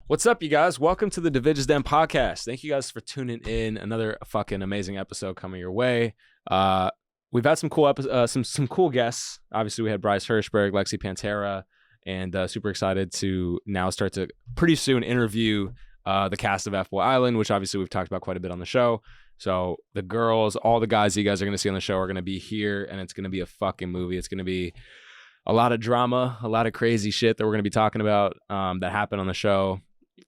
What's up, you guys? Welcome to the Divij podcast. Thank you guys for tuning in. Another fucking amazing episode coming your way. We've had some cool some cool guests. Obviously, we had Bryce Hirschberg, Lexi Pantera, and super excited to now start to pretty soon interview the cast of F-Boy Island, which obviously we've talked about quite a bit on the show. So the girls, all the guys that you guys are going to see on the show are going to be here, and it's going to be a fucking movie. It's going to be a lot of drama, a lot of crazy shit that we're going to be talking about that happened on the show.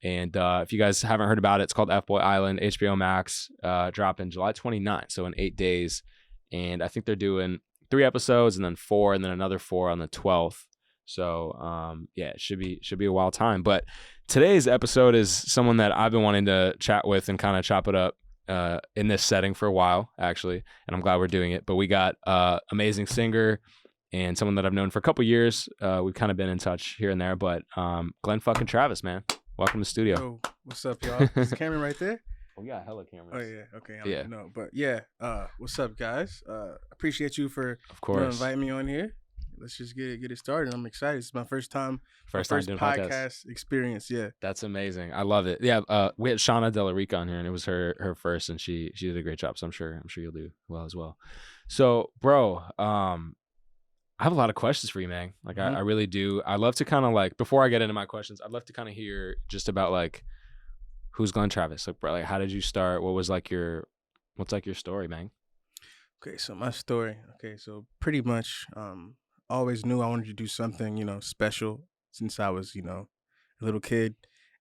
And if you guys haven't heard about it, it's called F-Boy Island, HBO Max, dropping July 29th, so in 8 days. And I think they're doing 3 episodes and then 4 and then another 4 on the 12th. So yeah, it should be a wild time. But today's episode is someone that I've been wanting to chat with and kind of chop it up in this setting for a while, actually. And I'm glad we're doing it. But we got amazing singer and someone that I've known for a couple years. We've kind of been in touch here and there. But Glenn fucking Travis, man. Welcome to the studio. Yo, what's up, y'all? Is the camera right there? Oh, yeah, hella cameras. Oh, yeah. Okay, I don't know. But yeah, what's up, guys? Appreciate you for inviting me on here. Let's just get it started. I'm excited. It's my first time doing podcast experience. Yeah. That's amazing. I love it. Yeah, we had Shauna Delarica on here, and it was her first, and she did a great job. So I'm sure you'll do well as well. So, bro, I have a lot of questions for you, man. Like, I really do. I love to kind of like, before I get into my questions, I'd love to kind of hear just about like, who's Glenn Travis? Like, bro, like, how did you start? What's your story, man? Okay, so my story. Okay, so pretty much, always knew I wanted to do something, special since I was, a little kid.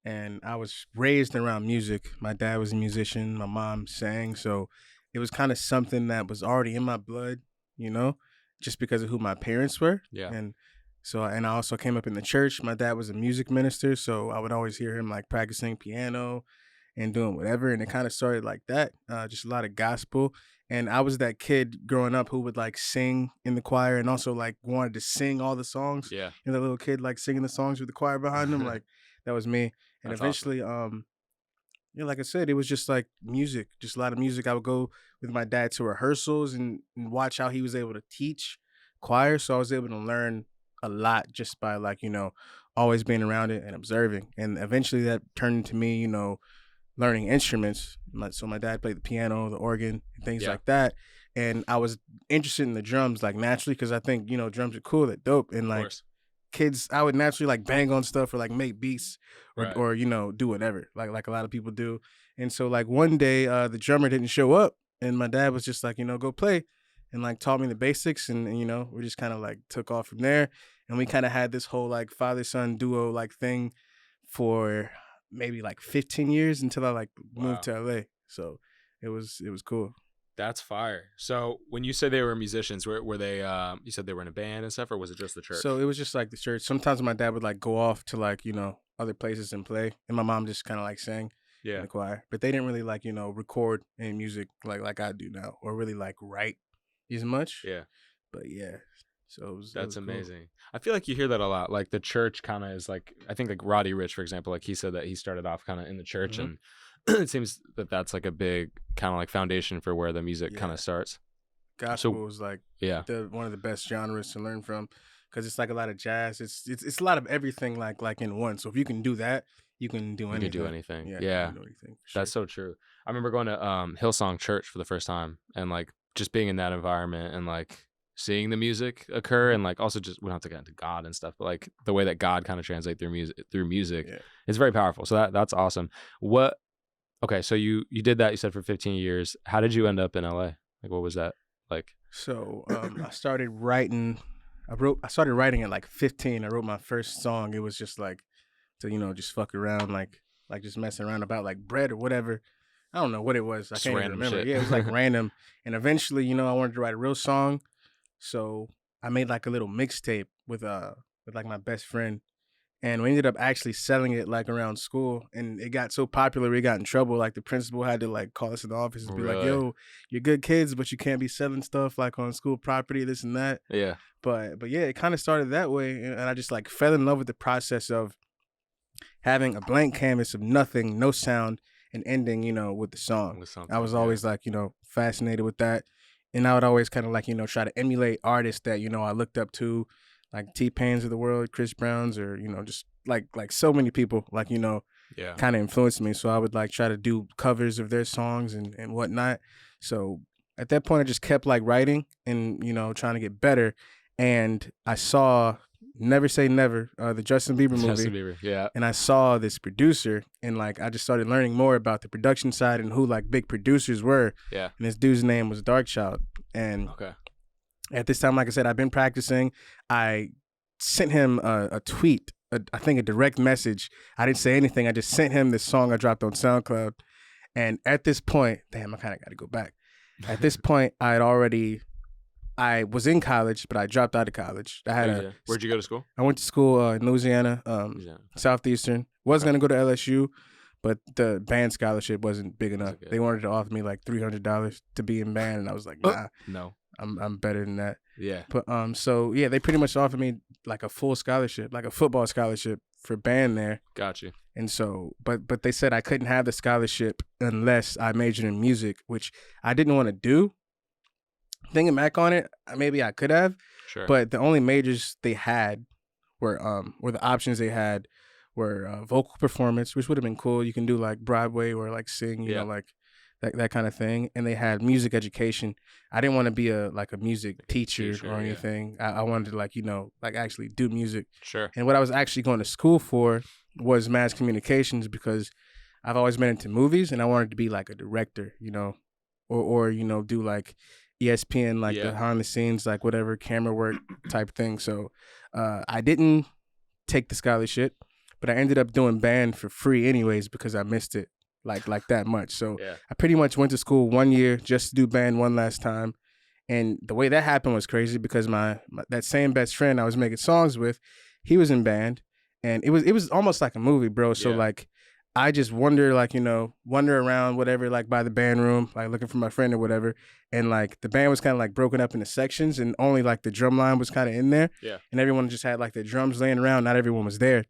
And I was raised around music. My dad was a musician. My mom sang. So it was kind of something that was already in my blood, just because of who my parents were. Yeah. And I also came up in the church. My dad was a music minister, so I would always hear him like practicing piano and doing whatever. And it kind of started like that, just a lot of gospel. And I was that kid growing up who would like sing in the choir and also like wanted to sing all the songs. Yeah. The little kid like singing the songs with the choir behind him. Like that was me. And That's eventually, awesome. like I said, it was just like music, just a lot of music. I would go with my dad to rehearsals and watch how he was able to teach choir. So I was able to learn a lot just by like, always being around it and observing. And eventually that turned into me, learning instruments. So my dad played the piano, the organ, and things like that. And I was interested in the drums like naturally because I think, drums are cool, they're dope. And like kids, I would naturally like bang on stuff or like make beats or do whatever like a lot of people do. And so like one day the drummer didn't show up and my dad was just like, go play and like taught me the basics and we just kind of like took off from there. And we kind of had this whole like father-son duo like thing for maybe like 15 years until I like moved to LA. So it was cool. That's fire. So when you said they were musicians, were they, you said they were in a band and stuff, or was it just the church? So it was just like the church. Sometimes my dad would like go off to like, other places and play. And my mom just kind of like sang in the choir. But they didn't really like, record any music like I do now or really like write as much. Yeah. But yeah. So that's amazing. Cool. I feel like you hear that a lot. Like the church kind of is like, I think like Roddy Ricch, for example, like he said that he started off kind of in the church and it seems that that's like a big kind of like foundation for where the music kind of starts. Gospel is like one of the best genres to learn from because it's like a lot of jazz. It's a lot of everything like in one. So if you can do that, you can do anything. You can do anything. Yeah. You can do anything, sure. That's so true. I remember going to Hillsong Church for the first time and like just being in that environment and like seeing the music occur and like also just we don't have to get into God and stuff, but like the way that God kind of translates through music is very powerful. So that's awesome. Okay, so you did that, you said, for 15 years. How did you end up in LA? Like what was that like? So I started writing at like 15. I wrote my first song. It was just like to just fuck around like just messing around about like bread or whatever. I don't know what it was. I can't even remember. Shit. Yeah, it was like random. And eventually, I wanted to write a real song. So I made like a little mixtape with like my best friend. And we ended up actually selling it like around school. And it got so popular we got in trouble. Like the principal had to like call us in the office and be like, yo, you're good kids, but you can't be selling stuff like on school property, this and that. Yeah. But yeah, it kind of started that way. And I just like fell in love with the process of having a blank canvas of nothing, no sound, and ending, with the song. I was always like, fascinated with that. And I would always kind of like, try to emulate artists that, I looked up to, like T-Pains of the world, Chris Browns, or, just like so many people, like, Yeah. kind of influenced me. So I would like try to do covers of their songs and whatnot. So at that point, I just kept like writing and, you know, trying to get better. And I saw Never Say Never, the Justin Bieber movie. Justin Bieber, yeah. And I saw this producer, and like I just started learning more about the production side and who like big producers were. Yeah. And this dude's name was Darkchild. And Okay. at this time, like I said, I've been practicing. I sent him a tweet, I think a direct message. I didn't say anything. I just sent him this song I dropped on SoundCloud. And at this point, damn, I kind of got to go back. At this point, I was in college, but I dropped out of college. Where'd you go to school? I went to school in Louisiana, Southeastern. Was going to go to LSU, but the band scholarship wasn't big enough. They wanted to offer me like $300 to be in band, and I was like, nah, no, I'm better than that. Yeah. But so yeah, they pretty much offered me like a full scholarship, like a football scholarship for band there. Got you. And so, but they said I couldn't have the scholarship unless I majored in music, which I didn't want to do. Thinking back on it, maybe I could have. Sure. But the only majors they had were the options they had were vocal performance, which would have been cool. You can do like Broadway or like sing, you know, like that kind of thing. And they had music education. I didn't want to be a music teacher or anything. I wanted to like, you know, like actually do music. Sure. And what I was actually going to school for was mass communications, because I've always been into movies and I wanted to be like a director, you know, or you know, do like ESPN, like the behind the scenes, like whatever camera work type thing. So I didn't take the scholarship, but I ended up doing band for free anyways because I missed it like that much. So I pretty much went to school 1 year just to do band one last time. And the way that happened was crazy because my that same best friend I was making songs with, he was in band, and it was almost like a movie, bro. So like I just wander around whatever, like by the band room, like looking for my friend or whatever. And like the band was kind of like broken up into sections, and only like the drum line was kind of in there. Yeah. And everyone just had like their drums laying around. Not everyone was there.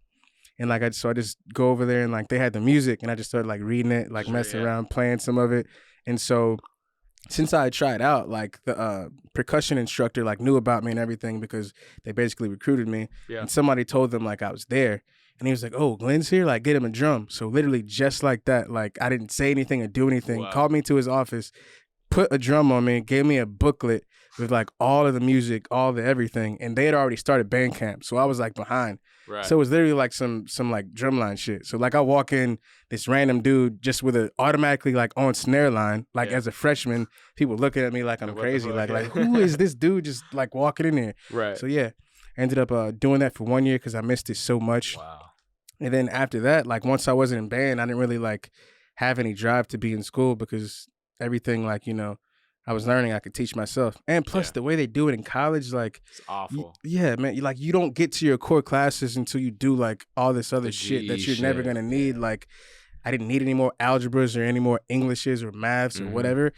And like I just go over there and like they had the music, and I just started like reading it, like messing around, playing some of it. And so since I had tried out, like the percussion instructor like knew about me and everything because they basically recruited me. Yeah. And somebody told them like I was there. And he was like, "Oh, Glenn's here, like get him a drum." So literally just like that, like I didn't say anything or do anything. Wow. Called me to his office, put a drum on me, gave me a booklet with like all of the music, all the everything. And they had already started band camp. So I was like behind. Right. So it was literally like some like drumline shit. So like I walk in, this random dude just with a automatically like on snare line, like as a freshman, people looking at me like I'm crazy. Like who is this dude just like walking in here? Right. So yeah, I ended up doing that for 1 year because I missed it so much. Wow. And then after that, like once I wasn't in band, I didn't really like have any drive to be in school because everything like, you know, I was learning I could teach myself. And plus the way they do it in college, like it's awful. Man, you don't get to your core classes until you do like all this other shit that you're never gonna need. Like I didn't need any more algebras or any more Englishes or maths or whatever.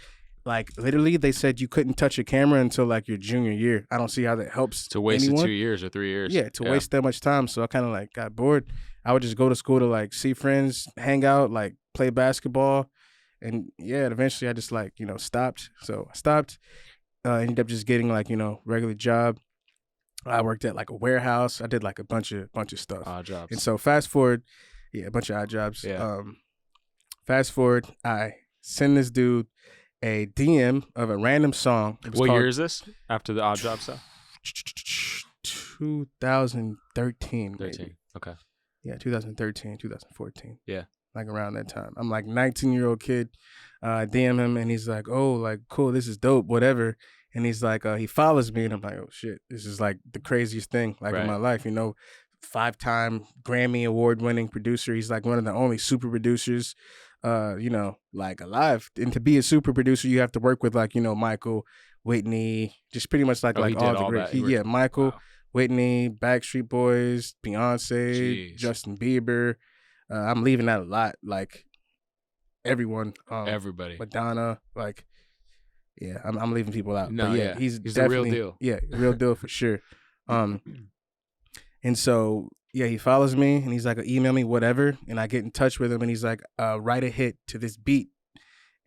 Like literally they said you couldn't touch a camera until like your junior year. I don't see how that helps to waste anyone. 2 years or 3 years. Yeah, to waste that much time. So I kind of like got bored. I would just go to school to like see friends, hang out, like play basketball. And yeah, eventually I just like, you know, stopped. So I stopped, ended up just getting like, you know, regular job. I worked at like a warehouse. I did like a bunch of stuff. Odd jobs. And so fast forward, a bunch of odd jobs. Yeah. Fast forward, I send this dude a DM of a random song. What year is this? After the odd job stuff? 2013. 13. Maybe. Okay. Yeah, 2013, 2014. Yeah. Like around that time. I'm like 19-year-old kid. DM him and he's like, "Oh, like cool, this is dope, whatever." And he's like, he follows me and I'm like, "Oh shit, this is like the craziest thing like in my life, you know." 5-time Grammy award-winning producer. He's like one of the only super producers, you know, like alive. And to be a super producer, you have to work with like, you know, Michael, Whitney, just pretty much like all the great. Michael, Whitney, Backstreet Boys, Beyonce, Justin Bieber. I'm leaving out a lot, like everyone, everybody, Madonna, like, yeah, I'm leaving people out. No, but yeah, he's the real deal. Yeah, real deal for sure. And so yeah, he follows me and he's like, "Email me, whatever," and I get in touch with him and he's like, "Write a hit to this beat,"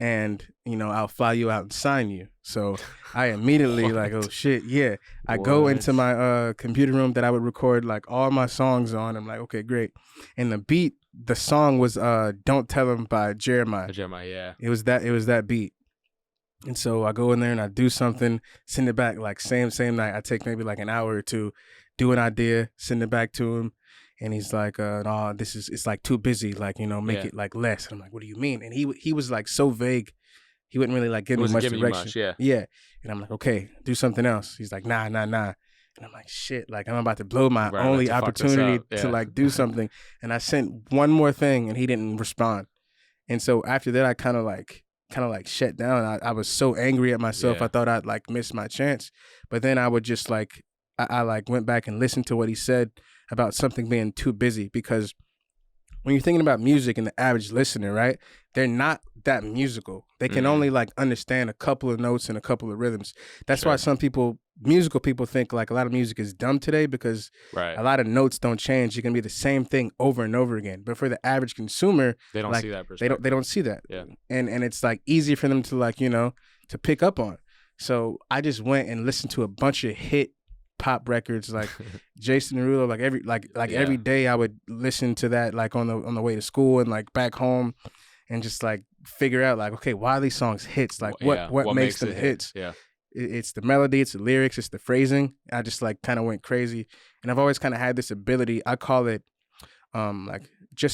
and I'll fly you out and sign you. So I immediately like, oh shit, yeah. I go into my computer room that I would record like all my songs on. I'm like, okay, great. And the song was Don't Tell Him by Jeremiah. Yeah. It was that beat. And so I go in there and I do something, send it back like same night. I take maybe like an hour or two, do an idea, send it back to him. And he's like, no, it's like too busy. Like, make it like less. And I'm like, what do you mean? And he was like so vague. He wouldn't really like give me much direction. Yeah. And I'm like, okay, do something else. He's like, nah. And I'm like, shit, like I'm about to blow my only opportunity to like do something. And I sent one more thing and he didn't respond. And so after that, I kind of like shut down. I was so angry at myself. I thought I'd like missed my chance. But then I would just like, I like went back and listened to what he said about something being too busy, because when you're thinking about music and the average listener, right, they're not that musical. They can only like understand a couple of notes and a couple of rhythms. That's why some musical people think like a lot of music is dumb today, because a lot of notes don't change. You can be the same thing over and over again. But for the average consumer, they don't like, see that perspective. They don't see that. Yeah. And it's like easy for them to like, to pick up on. So I just went and listened to a bunch of hit pop records like Jason Derulo, like every day I would listen to that like on the way to school and like back home, and just like figure out like, okay, why are these songs hits? Like what makes them hits? Yeah. It's the melody, it's the lyrics, it's the phrasing. I just like kind of went crazy, and I've always kind of had this ability. I call it I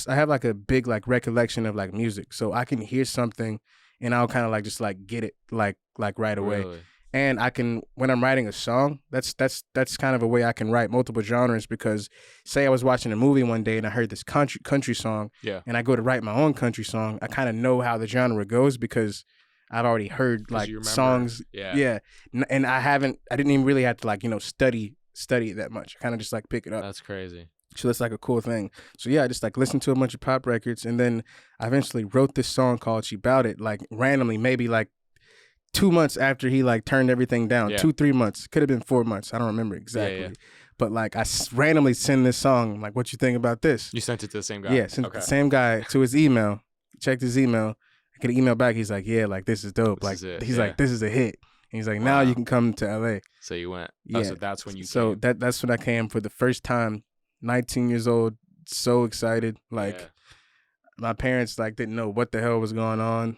have like a big like recollection of like music, so I can hear something and I'll kind of like just like get it like right away. Really? And I can, when I'm writing a song, that's kind of a way I can write multiple genres, because say I was watching a movie one day and I heard this country song, and I go to write my own country song, I kind of know how the genre goes because I've already heard like songs. Yeah. And I didn't even really have to like, study it that much. I kind of just like pick it up. That's crazy. So that's like a cool thing. So yeah, I just like listened to a bunch of pop records, and then I eventually wrote this song called She Bout It, like randomly, maybe like 2 months after he like turned everything down. 2-3 months, could have been 4 months, I don't remember exactly. But like I randomly send this song, like, what you think about this? You sent it to the same guy? Yeah, sent the same guy to his email. Checked his email. I get an email back. He's like, yeah, like this is dope. Like he's like, this is a hit. And he's like, now you can come to LA. So you went. Yeah. So that's when you came. That's when I came for the first time. 19 years old, so excited. Like my parents like didn't know what the hell was going on.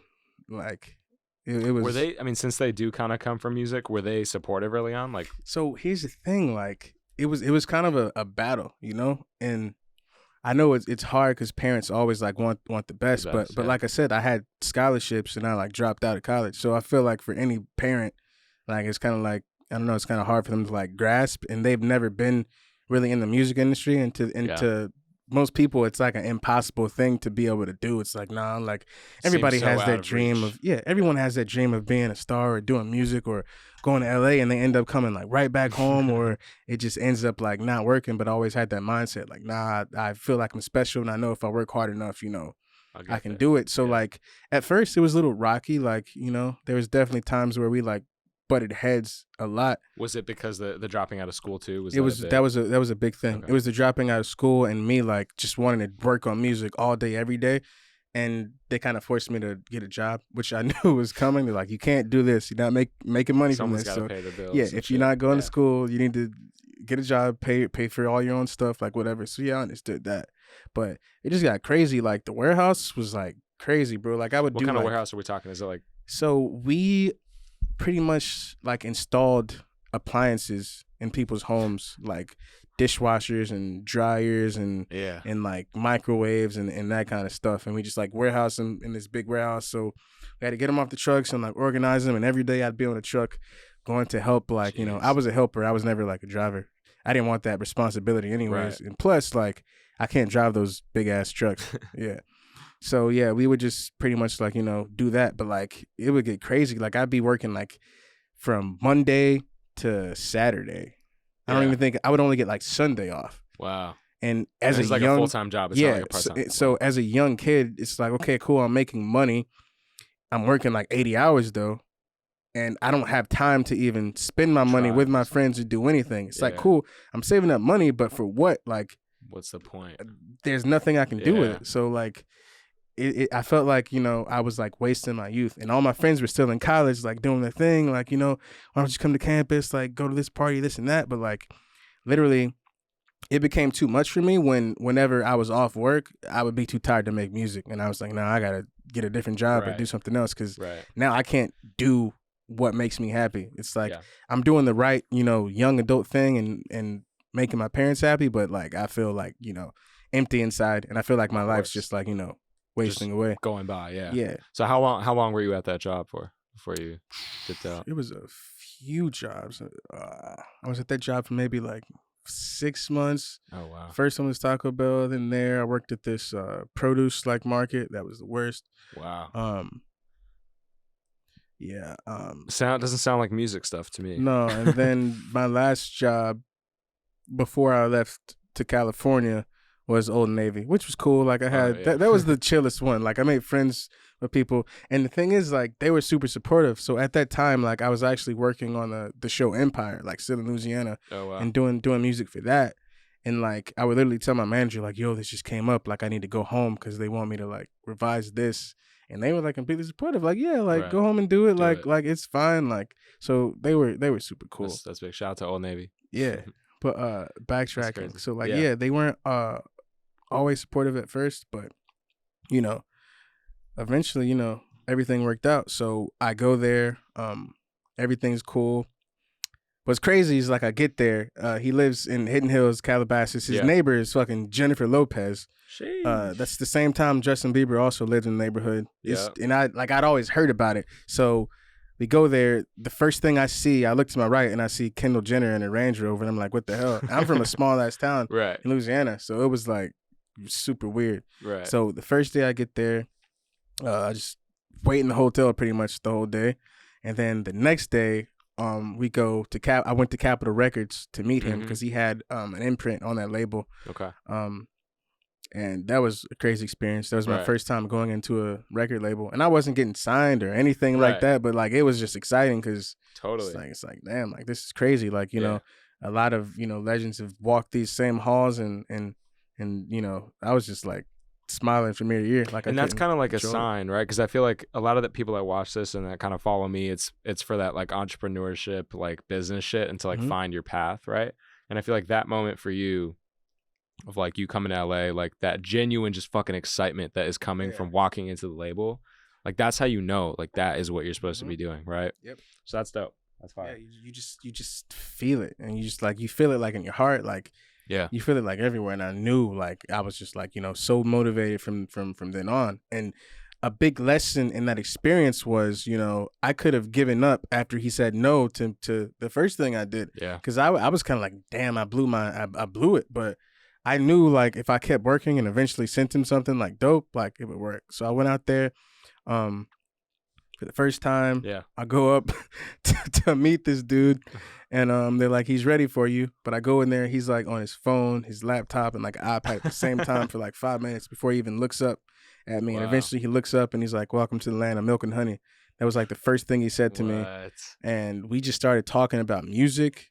Like it was. Were they? I mean, since they do kind of come from music, were they supportive early on? Like, so here's the thing. Like it was kind of a battle, and I know it's hard because parents always like want the best, but like I said, I had scholarships and I like dropped out of college, so I feel like for any parent, like it's kind of like, I don't know, it's kind of hard for them to like grasp, and they've never been really in the music industry, and to most people, it's like an impossible thing to be able to do. It's like, nah, like everybody has that dream of, everyone has that dream of being a star or doing music or going to LA, and they end up coming like right back home, or it just ends up like not working, but I always had that mindset, like, nah, I feel like I'm special, and I know if I work hard enough, I can do it. So like at first it was a little rocky, like, there was definitely times where we like butted heads a lot. Was it because the dropping out of school too? That was a big thing. Okay. It was the dropping out of school and me like just wanting to work on music all day, every day. And they kind of forced me to get a job, which I knew was coming. They're like, you can't do this. You're not making money from this. Someone's got to pay the bills. Yeah, if you're not going to school, you need to get a job, pay for all your own stuff, like whatever. So yeah, I understood that. But it just got crazy. Like the warehouse was like crazy, bro. Like I would What kind of warehouse are we talking? Is it like? So we pretty much like installed appliances in people's homes, like dishwashers and dryers and like microwaves and that kind of stuff, and we just like warehouse them in this big warehouse. So we had to get them off the trucks and like organize them, and every day I'd be on the truck going to help, like, I was a helper. I was never like a driver. I didn't want that responsibility anyways. And plus, like, I can't drive those big ass trucks. So yeah, we would just pretty much like, do that. But like it would get crazy. Like I'd be working like from Monday to Saturday. I don't even think I would only get like Sunday off. Wow. And as it's like a full-time job. It's not like a part-time. So as a young kid, it's like, okay, cool, I'm making money. I'm working like 80 hours though. And I don't have time to even spend my money with my friends or do anything. It's like, cool, I'm saving up money, but for what? Like, what's the point? There's nothing I can do with it. So like, I felt like, you know, I was like wasting my youth, and all my friends were still in college, like doing their thing, like, you know, why don't you come to campus, like go to this party, this and that. But like literally it became too much for me whenever I was off work, I would be too tired to make music. And I was like, I gotta get a different job or do something else, because now I can't do what makes me happy. It's like I'm doing the right, you know, young adult thing and making my parents happy, but like I feel like, you know, empty inside, and I feel like my life's just like, you know, wasting away. Going by, Yeah. So how long were you at that job for before you dipped out? It was a few jobs. I was at that job for maybe like 6 months. Oh wow. First one was Taco Bell, then there I worked at this produce like market. That was the worst. Wow. Yeah. Doesn't sound like music stuff to me. No, and then my last job before I left to California was Old Navy, which was cool. Like I had that was the chillest one. Like I made friends with people, and the thing is, like they were super supportive. So at that time, like I was actually working on the show Empire, like still in Louisiana, and doing music for that. And like I would literally tell my manager, like, yo, this just came up, like I need to go home because they want me to like revise this. And they were like completely supportive, like, yeah, like go home and do it, like it's fine. Like, so they were super cool. That's big. Shout out to Old Navy. Yeah. But backtracking. So like they weren't always supportive at first, but you know, eventually, you know, everything worked out. So I go there, everything's cool. What's crazy is like I get there, he lives in Hidden Hills, Calabasas. His neighbor is fucking Jennifer Lopez. That's the same time Justin Bieber also lived in the neighborhood. And I'd always heard about it. So we go there. The first thing I see, I look to my right and I see Kendall Jenner in a Range Rover, and I'm like, what the hell? I'm from a small ass town in Louisiana, so it was like super weird. So the first day I get there, I just wait in the hotel pretty much the whole day, and then the next day, we go to I went to Capitol Records to meet him because he had an imprint on that label. And that was a crazy experience. That was my first time going into a record label, and I wasn't getting signed or anything like that, but like it was just exciting because it's like damn, like this is crazy. Like, you know, a lot of, you know, legends have walked these same halls, and you know, I was just like smiling from ear to ear. Like, and that's kind of like a sign, right? Because I feel like a lot of the people that watch this and that kind of follow me, it's for that like entrepreneurship, like business shit, and to like find your path, right? And I feel like that moment for you, of like you coming to LA, like that genuine just fucking excitement that is coming from walking into the label, like that's how you know, like that is what you're supposed to be doing, right? So that's dope. That's fine. Yeah, you just feel it, and you just like, you feel it like in your heart, like you feel it like everywhere. And I knew, like I was just like, you know, so motivated from then on. And a big lesson in that experience was, you know, I could have given up after he said no to the first thing I did, because I was kind of like, damn, I blew it, but I knew like if I kept working and eventually sent him something like dope, like it would work. So I went out there for the first time. I go up to meet this dude, and they're like, he's ready for you. But I go in there, he's like on his phone, his laptop, and like an iPad at the same time for like 5 minutes before he even looks up at me. And eventually he looks up and he's like, welcome to the land of milk and honey. That was like the first thing he said to me. And we just started talking about music.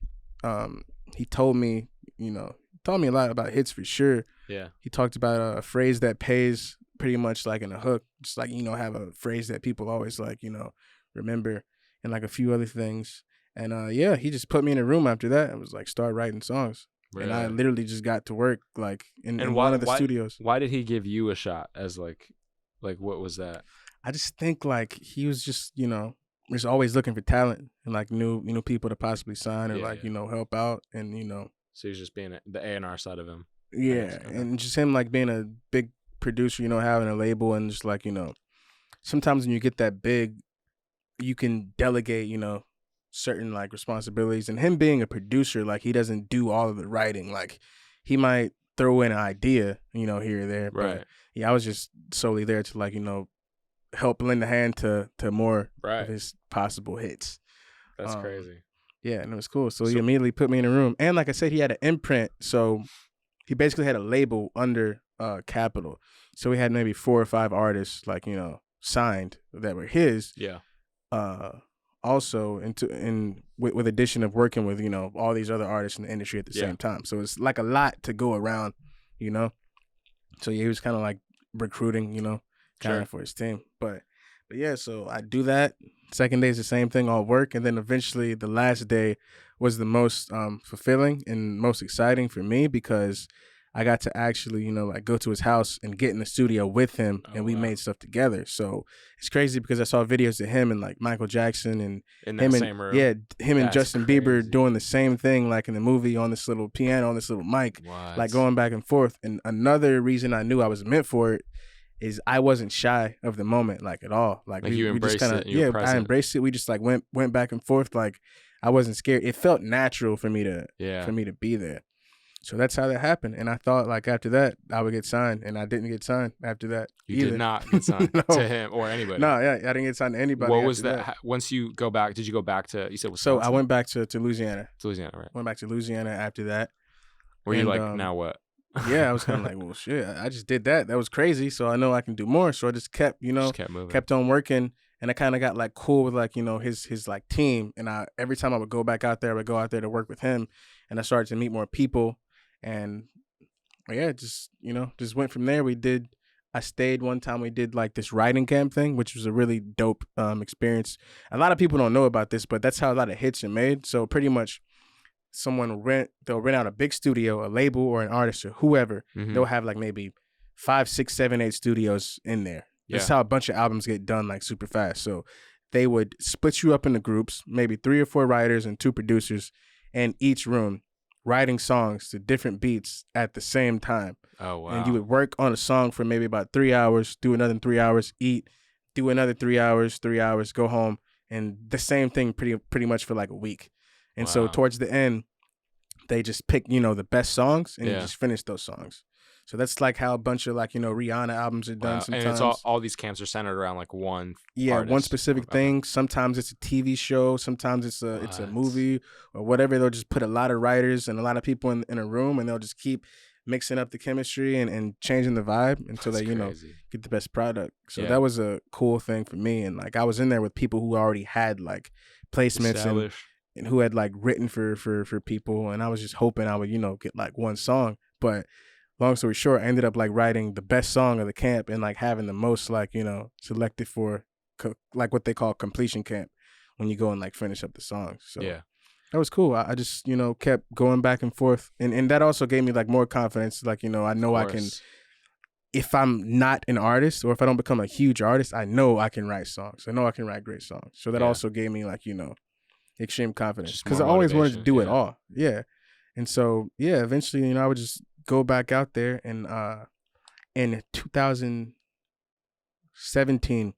He told me, you know, taught me a lot about hits for sure. He talked about a phrase that pays, pretty much like in a hook, just like, you know, have a phrase that people always like, you know, remember, and like a few other things. And he just put me in a room after that and was like, start writing songs. And I literally just got to work like in one of the studios. Why did he give you a shot as like what was that? I just think like he was just, you know, just always looking for talent and like new people to possibly sign or you know, help out. And, you know, so he's just being the A&R side of him. And just him like being a big producer, you know, having a label, and just like, you know, sometimes when you get that big, you can delegate, you know, certain like responsibilities. And him being a producer, like he doesn't do all of the writing. Like he might throw in an idea, you know, here or there. But I was just solely there to like, you know, help lend a hand to more of his possible hits. That's crazy. Yeah, and it was cool. So he immediately put me in a room. And like I said, he had an imprint. So he basically had a label under Capitol. So we had maybe 4 or 5 artists, like, you know, signed that were his. Also with addition of working with, you know, all these other artists in the industry at the same time. So it's like a lot to go around, you know. So he was kind of like recruiting, you know, kind of for his team. But yeah, so I do that. Second day is the same thing, all work, and then eventually the last day was the most fulfilling and most exciting for me because I got to actually, you know, like go to his house and get in the studio with him, and we made stuff together. So it's crazy because I saw videos of him and like Michael Jackson and in that same room. Yeah, him and That's Justin crazy. Bieber doing the same thing, like in the movie, on this little piano, on this little mic, like going back and forth. And another reason I knew I was meant for it is I wasn't shy of the moment, like at all. Like you embraced just kinda, it. You were I present. embraced it. We just like went back and forth. Like I wasn't scared. It felt natural for me to be there. So that's how that happened. And I thought like after that I would get signed, and I didn't get signed after that. You did not get signed to him or anybody. No, yeah, I didn't get signed to anybody. What was that? Once you go back, did you go back to? You said Wisconsin? So I went back to Louisiana. To Louisiana, right? Went back to Louisiana after that. Were you like, now what? Yeah, I was kind of like, well, shit, I just did that. That was crazy. So I know I can do more. So I just kept, you know, kept on working. And I kind of got like cool with like, you know, his like team. And every time I would go back out there, I would go out there to work with him. And I started to meet more people. And yeah, just, you know, just went from there. I stayed one time. We did like this writing camp thing, which was a really dope experience. A lot of people don't know about this, but that's how a lot of hits are made. So pretty much they'll rent out a big studio, a label or an artist or whoever. Mm-hmm. They'll have like maybe 5, 6, 7, 8 studios in there. That's how a bunch of albums get done like super fast. So they would split you up into groups, maybe 3 or 4 writers and 2 producers in each room, writing songs to different beats at the same time. Oh, wow. And you would work on a song for maybe about 3 hours, do another 3 hours, eat, do another 3 hours, go home, and the same thing pretty much for like a week. And so towards the end, they just pick, you know, the best songs and you just finish those songs. So that's like how a bunch of like, you know, Rihanna albums are done sometimes. And it's all these camps are centered around like one artist. One specific thing. Sometimes it's a TV show. Sometimes it's a movie or whatever. They'll just put a lot of writers and a lot of people in a room, and they'll just keep mixing up the chemistry and changing the vibe until they, you know, get the best product. So that was a cool thing for me. And like I was in there with people who already had like placements and who had like written for people, and I was just hoping I would, you know, get like one song. But long story short, I ended up like writing the best song of the camp and like having the most like, you know, selected for like what they call completion camp when you go and like finish up the songs. So that was cool. I just, you know, kept going back and forth, and that also gave me like more confidence. Like, you know I can, if I'm not an artist or if I don't become a huge artist, I know I can write songs. I know I can write great songs. So that also gave me like, you know, extreme confidence because I always wanted to do it all. Yeah. And so, eventually, you know, I would just go back out there, and in 2017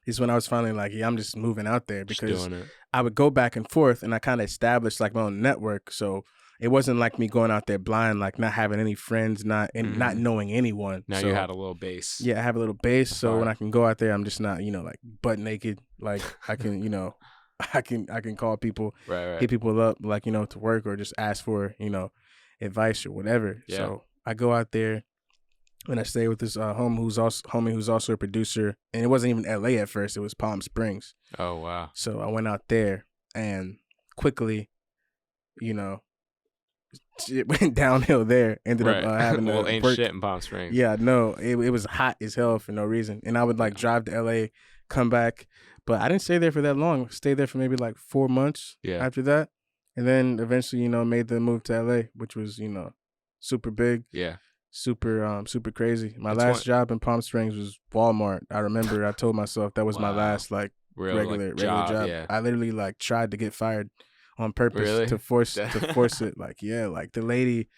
is when I was finally like, I'm just moving out there, because I would go back and forth, and I kind of established like my own network. So it wasn't like me going out there blind, like not having any friends, not knowing anyone. Now you had a little base. Yeah, I have a little base. So when I can go out there, I'm just not, you know, like butt naked. Like I can, you know, I can call people, hit people up, like, you know, to work, or just ask for, you know, advice or whatever. Yeah. So I go out there and I stay with this homie who's also a producer, and it wasn't even LA at first; it was Palm Springs. Oh wow! So I went out there, and quickly, you know, it went downhill there. Ended up having well, ain't shit in Palm Springs. Yeah, no, it was hot as hell for no reason, and I would like drive to LA, come back. But I didn't stay there for that long. Stayed there for maybe like 4 months after that. And then eventually, you know, made the move to LA, which was, you know, super big. Yeah. Super crazy. My last job in Palm Springs was Walmart. I remember I told myself that was my last like regular job. Yeah. I literally like tried to get fired on purpose to force it. Like, like the lady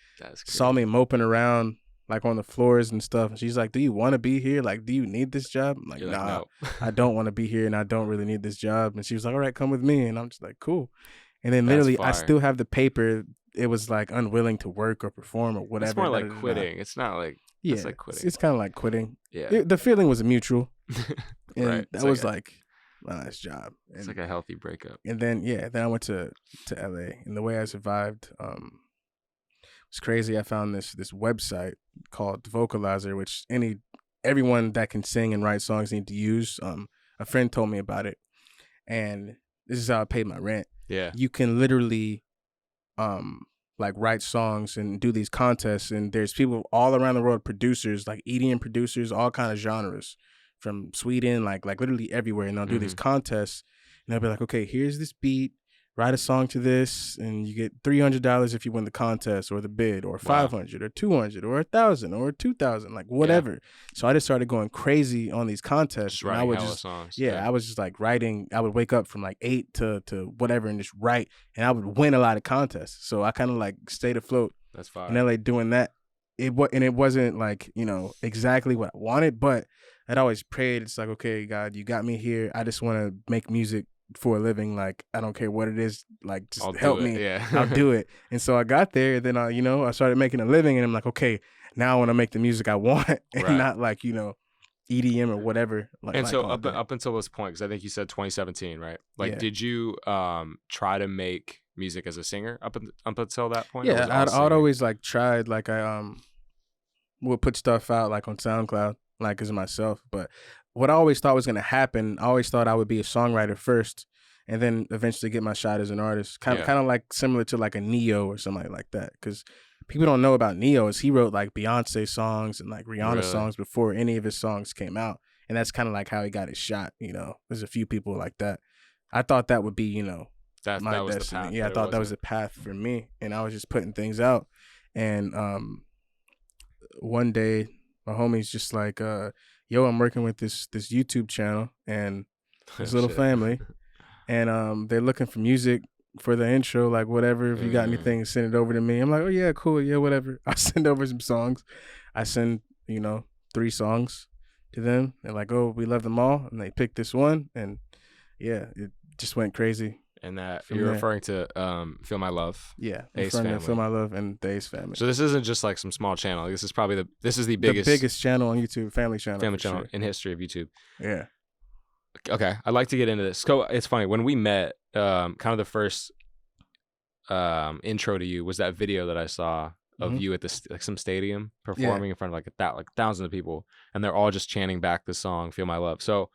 saw me moping around like on the floors and stuff. And she's like, "Do you want to be here? Like, do you need this job?" I'm like, "Nah, no. I don't want to be here, and I don't really need this job." And she was like, "All right, come with me." And I'm just like, "Cool." And then literally, I still have the paper. It was like unwilling to work or perform or whatever. It's more like quitting. It's not like it's like quitting. It's kind of like quitting. Yeah, the feeling was mutual, and that was like my last job. And it's like a healthy breakup. And then then I went to LA, and the way I survived was crazy. I found this website called The Vocalizer, which everyone that can sing and write songs need to use. A friend told me about it, and this is how I paid my rent. Yeah, you can literally like write songs and do these contests, and there's people all around the world, producers, like EDM producers, all kind of genres, from Sweden, like literally everywhere, and they'll do these contests, and they'll be like, okay, here's this beat, write a song to this, and you get $300 if you win the contest or the bid, or 500 or 200 or 1,000 or 2,000, like whatever. Yeah. So I just started going crazy on these contests. Just writing hella songs. Yeah, I was just like writing. I would wake up from like 8 to whatever and just write, and I would win a lot of contests. So I kind of like stayed afloat. That's fine. In LA doing that. It wasn't like, you know, exactly what I wanted, but I'd always prayed. It's like, okay, God, you got me here. I just want to make music for a living. Like, I don't care what it is, like, just help me. Yeah. I'll do it. And so I got there, and then I started making a living, and I'm like, okay, now I want to make the music I want, and not like, you know, EDM or whatever. And so up until this point, because I think you said 2017, right? Like, did you try to make music as a singer up until that point? Yeah, I'd always like tried, like I would put stuff out like on SoundCloud, like as myself, but what I always thought was going to happen, I always thought I would be a songwriter first, and then eventually get my shot as an artist. Kind of like similar to like a Neo or somebody like that. Because people don't know about Neo is he wrote like Beyonce songs and like Rihanna songs before any of his songs came out. And that's kind of like how he got his shot, you know. There's a few people like that. I thought that would be, you know, my was destiny. the path, yeah, I thought that was the path for me. And I was just putting things out. And one day, my homie's just like, yo, I'm working with this YouTube channel and this little family, and they're looking for music for the intro, like whatever. If you got anything, send it over to me. I'm like, oh yeah, cool, yeah, whatever. I'll send over some songs. I send, you know, 3 songs to them. They're like, oh, we love them all, and they picked this one, and yeah, it just went crazy. And that you're referring to Feel My Love. Yeah, Ace Family. Feel My Love and the Ace Family. So this isn't just like some small channel. This is probably the biggest channel on YouTube, family channel in history of YouTube. Yeah. Okay, I'd like to get into this. So it's funny, when we met, kind of the first intro to you was that video that I saw of you at this like some stadium performing in front of like thousands of people, and they're all just chanting back the song "Feel My Love." So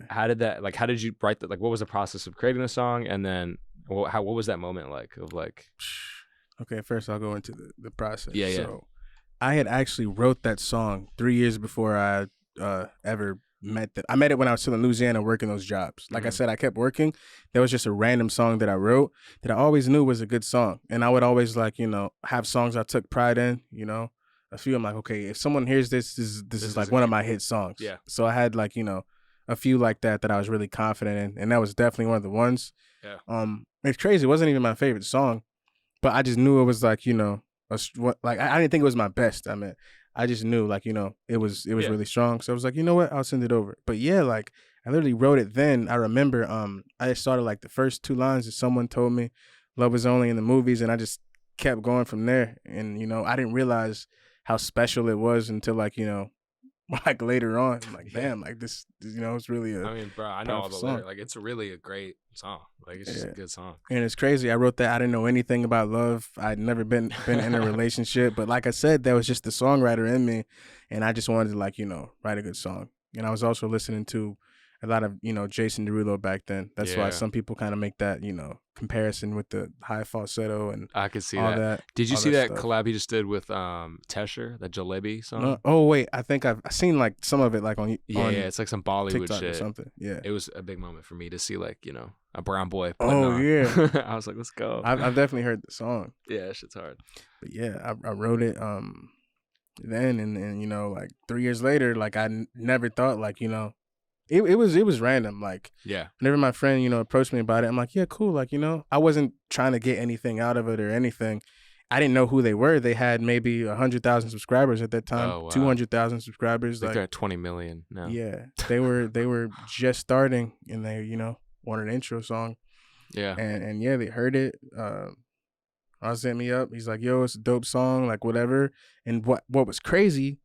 how did you write that? Like, what was the process of creating the song, and then what was that moment like of like? Okay, first I'll go into the process. Yeah. So I had actually wrote that song 3 years before I ever met it. I met it when I was still in Louisiana working those jobs. Like I said, I kept working. There was just a random song that I wrote that I always knew was a good song, and I would always like, you know, have songs I took pride in. You know, a few I'm like, okay, if someone hears this is like one of my hit songs. Yeah. So I had like, you know, a few like that I was really confident in, and that was definitely one of the ones. Yeah. It's crazy. It wasn't even my favorite song, but I just knew it was like, you know, I didn't think it was my best. I mean, I just knew like, you know, it was really strong. So I was like, you know what, I'll send it over. But yeah, like I literally wrote it then. I remember I started like the first 2 lines that someone told me, love is only in the movies, and I just kept going from there. And, you know, I didn't realize how special it was until like, you know, like later on, I'm like, damn, like this, you know, it's really I mean, bro, I know all the lyrics. Like, it's really a great song. Like, it's just a good song. And it's crazy. I wrote that. I didn't know anything about love. I'd never been in a relationship. But like I said, that was just the songwriter in me. And I just wanted to, like, you know, write a good song. And I was also listening to a lot of, you know, Jason Derulo back then. That's why some people kind of make that, you know, comparison with the high falsetto and I could see all that. Did you see that collab he just did with Tesher, that Jalebi song? No, oh wait, I think I've seen like some of it like on it's like some Bollywood TikTok shit or something. Yeah, it was a big moment for me to see, like, you know, a brown boy. Yeah, I was like, let's go. I've definitely heard the song. Yeah, that shit's hard. But yeah, I wrote it then, and you know, like 3 years later, like I never thought, like, you know. It was random. Like, whenever my friend, you know, approached me about it, I'm like, yeah, cool. Like, you know, I wasn't trying to get anything out of it or anything. I didn't know who they were. They had maybe 100,000 subscribers at that time. Oh, wow. 200,000 subscribers. Like they're at 20 million now. Yeah, they were just starting, and they, you know, wanted an intro song. Yeah, and yeah, they heard it. Oz hit me up. He's like, yo, it's a dope song, like whatever. And what was crazy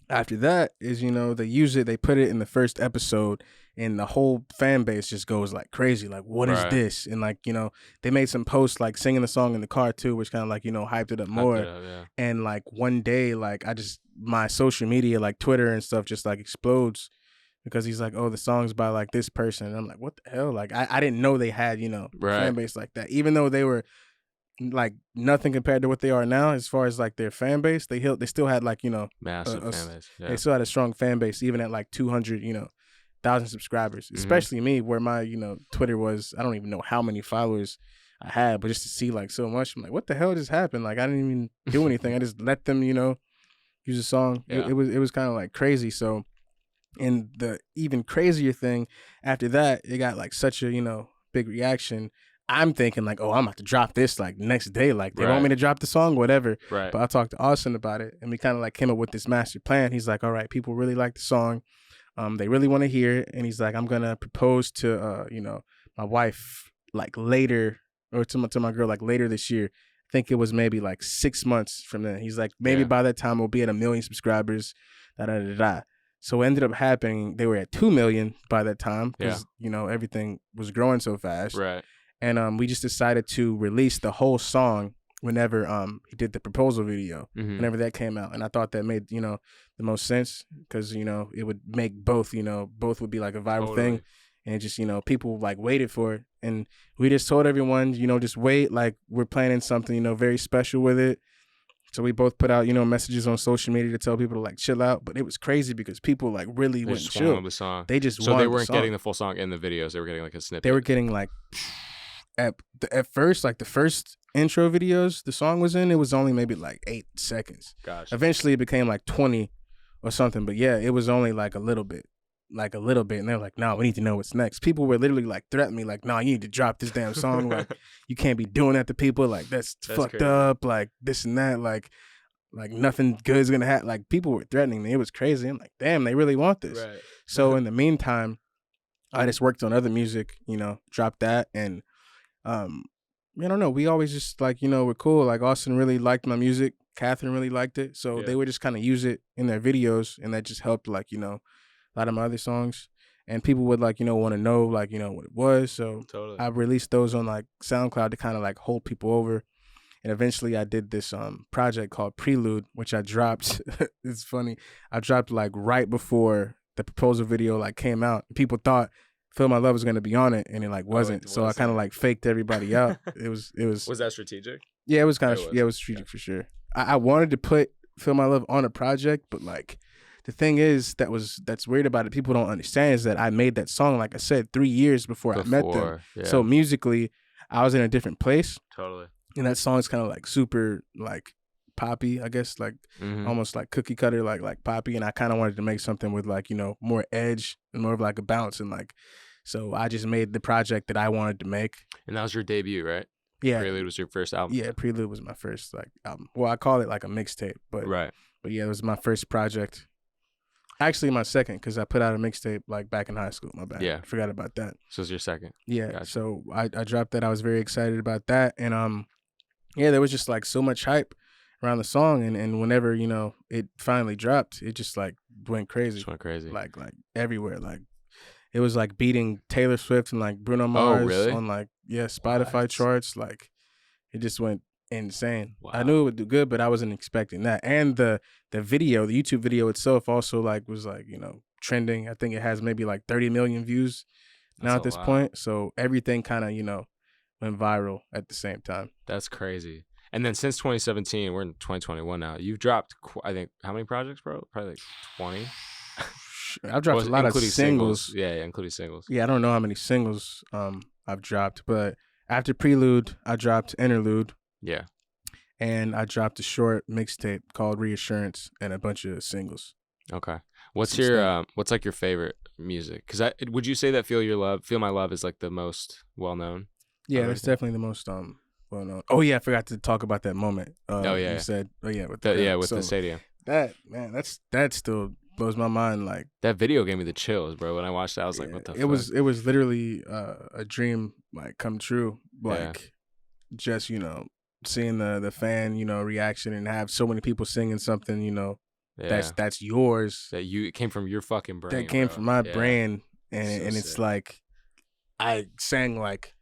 after that is, you know, they use it, they put it in the first episode, and the whole fan base just goes like crazy, like, what is this? And like, you know, they made some posts like singing the song in the car too, which kind of like, you know, hyped it up more. And like one day, like my social media, like Twitter and stuff, just like explodes because he's like, oh, the song's by like this person. And I'm like, what the hell? Like I didn't know they had, you know, fan base like that, even though they were like nothing compared to what they are now as far as like their fan base. They still had like, Massive fan base. Yeah. they still had a strong fan base even at like 200, 1,000 subscribers. Especially me, where my, Twitter was, I don't even know how many followers I had, but just to see like so much, I'm like, what the hell just happened? Like I didn't even do anything. I just let them, use a song. Yeah. It was kind of like crazy. So, and the even crazier thing after that, it got like such a, big reaction. I'm thinking like, oh, I'm about to drop this like next day. Like they want me to drop the song, whatever. Right. But I talked to Austin about it, and we kind of like came up with this master plan. He's like, all right, people really like the song. They really want to hear it. And he's like, I'm going to propose to, my wife like later, or to my girl like later this year. I think it was maybe like 6 months from then. He's like, maybe by that time we'll be at 1 million subscribers. So it ended up happening. They were at 2 million by that time because, everything was growing so fast. Right. And we just decided to release the whole song whenever he did the proposal video, whenever that came out. And I thought that made, the most sense because, it would make both, both would be like a viral thing. And just, people like waited for it. And we just told everyone, just wait, like we're planning something, very special with it. So we both put out, messages on social media to tell people to like chill out. But it was crazy because people like really wouldn't chill. The song. They just so wanted they weren't the getting the full song in the videos. They were getting like a snippet. They were getting like at first, like the first intro videos the song was in, it was only maybe like 8 seconds. Gotcha. Eventually it became like 20 or something. But yeah, it was only like a little bit. And they're like, nah, we need to know what's next. People were literally like threatening me like, nah, you need to drop this damn song. Like you can't be doing that to people. Like that's fucked crazy. Up. Like this and that. Like nothing good is gonna happen. Like people were threatening me. It was crazy. I'm like, damn, they really want this. Right. So in the meantime, I just worked on other music, dropped that. And I don't know. We always just like, we're cool. Like Austin really liked my music. Catherine really liked it. So they would just kind of use it in their videos. And that just helped like, a lot of my other songs. And people would like, want to know like, what it was. So I released those on like SoundCloud to kind of like hold people over. And eventually I did this project called Prelude, which I dropped. It's funny. I dropped like right before the proposal video like came out. People thought Feel My Love was going to be on it, and it like wasn't. So I kind of like faked everybody out. It was. Was that strategic? Yeah, it was kind of. Yeah, it was strategic for sure. I wanted to put Feel My Love on a project, but like the thing is that's weird about it. People don't understand is that I made that song, like I said, 3 years before I met them. Yeah. So musically, I was in a different place. Totally. And that song is kind of like super like poppy, I guess, like almost like cookie cutter, like poppy. And I kind of wanted to make something with like, more edge and more of like a bounce. And like, so I just made the project that I wanted to make. And that was your debut, right? Yeah. Prelude was your first album? Yeah, Prelude was my first like album. Well, I call it like a mixtape, but yeah, it was my first project. Actually, my second, because I put out a mixtape like back in high school. My bad. Yeah. Forgot about that. So it was your second. Yeah. Gotcha. So I dropped that. I was very excited about that. And yeah, there was just like so much hype around the song, and whenever it finally dropped, it just like went crazy. Just went crazy. Like everywhere. Like it was like beating Taylor Swift and like Bruno Mars on like Spotify charts. Like it just went insane. Wow. I knew it would do good, but I wasn't expecting that. And the video, the YouTube video itself, also like was like trending. I think it has maybe like 30 million views now at this point. So everything kind of went viral at the same time. That's crazy. And then since 2017, we're in 2021 now. You've dropped, I think, how many projects, bro? Probably like 20. I've dropped a lot of singles. Yeah, including singles. Yeah, I don't know how many singles I've dropped, but after Prelude, I dropped Interlude. Yeah. And I dropped a short mixtape called Reassurance and a bunch of singles. Okay. What's your what's like your favorite music? Because would you say that Feel My Love is like the most well known? Yeah, it's definitely the most well known. Oh yeah, I forgot to talk about that moment. You said with the stadium. That man, that still blows my mind. Like that video gave me the chills, bro. When I watched it, I was like, what the fuck? It was literally a dream like come true. Like just seeing the fan reaction and have so many people singing something that's yours, it came from your fucking brain, that came from my brain, and it's like I sang like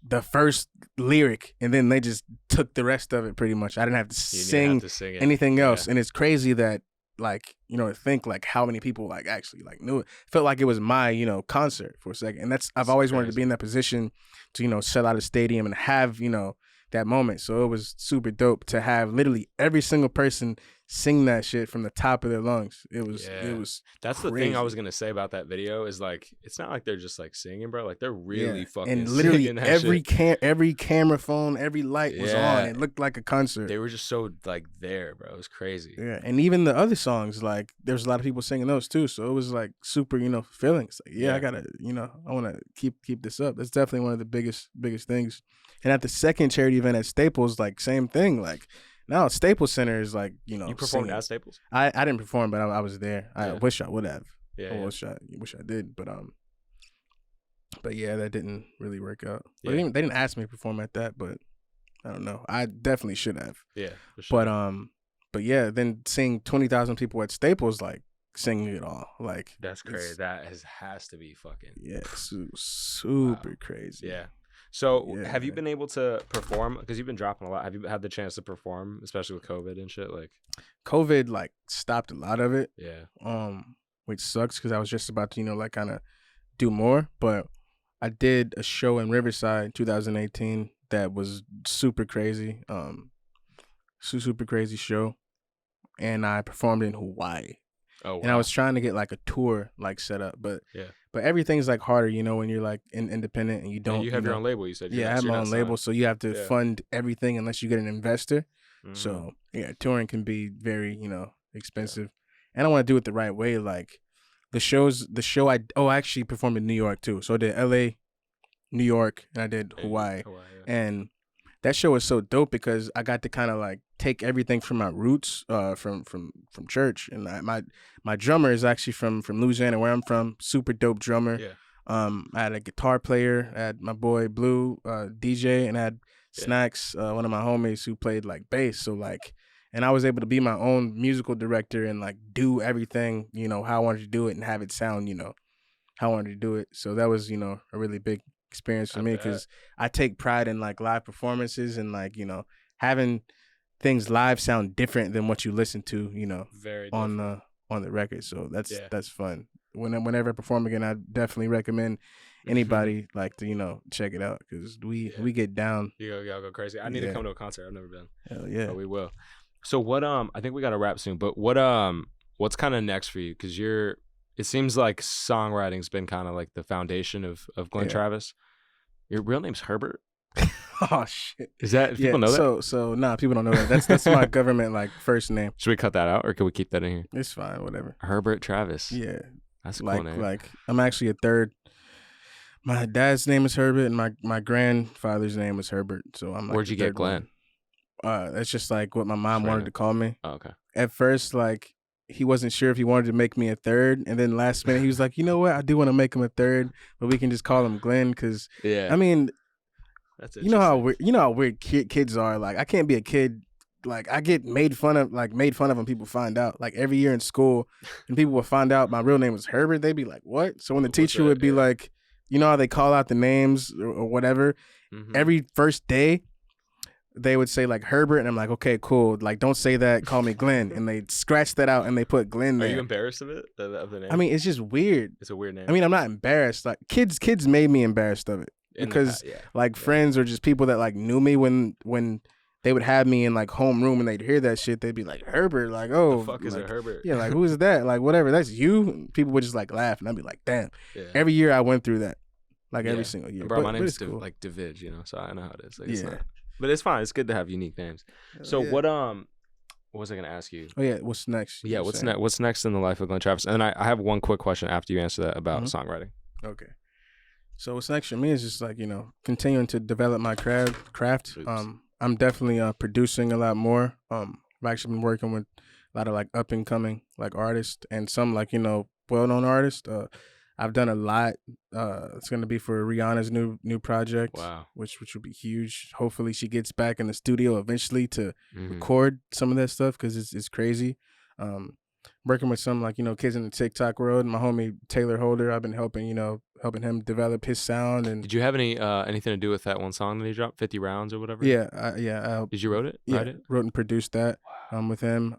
the first lyric and then they just took the rest of it pretty much. I didn't have to sing anything else. And it's crazy that like think like how many people like actually like knew it. Felt like it was my concert for a second. And I've always wanted to be in that position to sell out a stadium and have that moment. So it was super dope to have literally every single person sing that shit from the top of their lungs. It was That's crazy. the thing I was gonna say about that video is like it's not like they're just like singing, bro. Like they're really fucking and literally singing that every shit. every camera phone, every light was on. It looked like a concert. They were just so like there, bro. It was crazy. Yeah, and even the other songs, like there's a lot of people singing those too. So it was like super, feelings. Like, I gotta, I want to keep this up. That's definitely one of the biggest things. And at the second charity event at Staples, like same thing. Like now Staples Center is like, You performed singing. at Staples? I didn't perform, but I was there. I wish I would have. Yeah. Wish I did, but yeah, that didn't really work out. Yeah. They didn't ask me to perform at that, but I don't know. I definitely should have. Yeah, for sure. But yeah, then seeing 20,000 people at Staples like singing it all, like that's crazy. That has to be fucking super crazy. Yeah. So have you been able to perform? Because you've been dropping a lot. Have you had the chance to perform, especially with COVID and shit? Like COVID like stopped a lot of it. Yeah. Which sucks because I was just about to like kind of do more, but I did a show in Riverside 2018 that was super crazy. Super crazy show, and I performed in Hawaii. Oh, wow. And I was trying to get like a tour like set up, but everything's like harder, when you're like independent and you don't. And you have your own label. You said I have my own label, so you have to fund everything unless you get an investor. Mm-hmm. So touring can be very expensive, and I want to do it the right way. Like the show I actually performed in New York too. So I did L.A., New York, and I did Hawaii. And that show was so dope because I got to kind of like take everything from my roots, from church, and my drummer is actually from Louisiana, where I'm from. Super dope drummer. Yeah. I had a guitar player. I had my boy Blue, DJ, and I had Snacks, one of my homies who played like bass. So like, and I was able to be my own musical director and like do everything, how I wanted to do it and have it sound, how I wanted to do it. So that was, a really big experience for me because I take pride in like live performances and like having things live sound different than what you listen to very on the record. So that's fun. Whenever I perform again, I definitely recommend anybody like to check it out because we get down. Y'all go crazy. I need to come to a concert. I've never been. Hell yeah. But we will. So what I think we got to wrap soon, but what's kind of next for you? Because it seems like songwriting's been kind of like the foundation of Glenn Travis. Your real name's Herbert? Oh shit! Is that people know that? So nah, people don't know that. That's my government like first name. Should we cut that out or can we keep that in here? It's fine, whatever. Herbert Travis. Yeah, that's a cool name. Like I'm actually a third. My dad's name is Herbert, and my grandfather's name is Herbert. So I'm like. Where'd you get Glenn? That's just like what my mom wanted to call me. Oh, okay. At first, like he wasn't sure if he wanted to make me a third, and then last minute he was like, you know what, I do want to make him a third, but we can just call him Glenn because I mean. That's you know how weird kids are. Like I can't be a kid. Like I get made fun of when people find out. Like every year in school, and people would find out my real name was Herbert. They'd be like, "What?" So when the teacher would be like, how they call out the names or whatever. Mm-hmm. Every first day, they would say like Herbert, and I'm like, "Okay, cool. Like don't say that. Call me Glenn." And they scratch that out and they put Glenn there. Are you embarrassed of it? Of the name? I mean, it's just weird. It's a weird name. I mean, I'm not embarrassed. Like kids made me embarrassed of it. Because friends or just people that like knew me when they would have me in like homeroom and they'd hear that shit, they'd be like, Herbert, like, oh, the fuck is it Herbert? Yeah, like who is that? Like whatever, that's you. And people would just like laugh and I'd be like, damn. Yeah. Every year I went through that, like every single year. Bro, my name's cool. Like Divij, so I know how it is. Like, it's not, but it's fine. It's good to have unique names. So what was I gonna ask you? Oh yeah, what's next? Yeah, what's next in the life of Glenn Travis? And I have one quick question after you answer that about songwriting. Okay. So what's next for me is just like, continuing to develop my craft. I'm definitely producing a lot more. I've actually been working with a lot of like up and coming like artists and some like, well-known artists. I've done a lot. It's going to be for Rihanna's new project. Wow. Which will be huge. Hopefully she gets back in the studio eventually to record some of that stuff because it's crazy. Working with some like, kids in the TikTok world. My homie TAYLER Holder, I've been helping him develop his sound. And did you have anything to do with that one song that he dropped, 50 Rounds or whatever? Yeah. Did you write it? Wrote and produced that with him.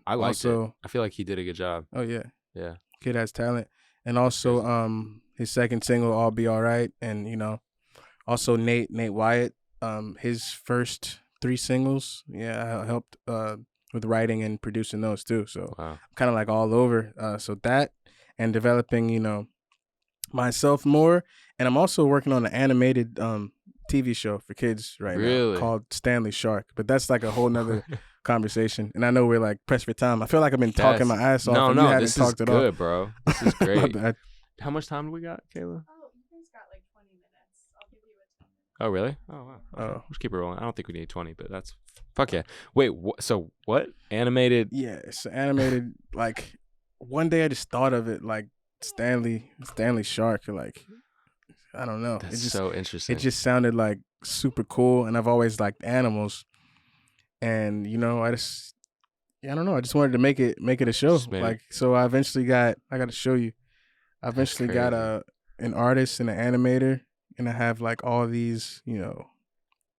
I liked it. I feel like he did a good job. Oh yeah. Yeah. Kid has talent. And also his second single, I'll Be All Right. And also Nate Wyatt. his first 3 singles. Yeah, I helped with writing and producing those too. So Wow. I'm kind of like all over. So that and developing, myself more. And I'm also working on an animated TV show for kids right now Really? called Stanley Shark. But that's like a whole nother conversation. And I know we're like pressed for time. I feel like I've been talking my ass off. No, and you haven't this is talked at all. good, bro. This is My great. bad. How much time do we got, Kayla? Oh, you guys got like 20 minutes. I'll give you a 10 minute. Oh, really? Oh, wow. Okay. Oh. Let's keep it rolling. I don't think we need 20, but that's fuck yeah. Wait, so what? Animated? Yeah, it's animated. Like one day I just thought of it like Stanley Shark. Like I don't know. That's so interesting. It just sounded like super cool, and I've always liked animals. And I don't know. I just wanted to make it a show. Like so, I eventually got. I got to show you. I eventually got an artist and an animator, and I have like all these.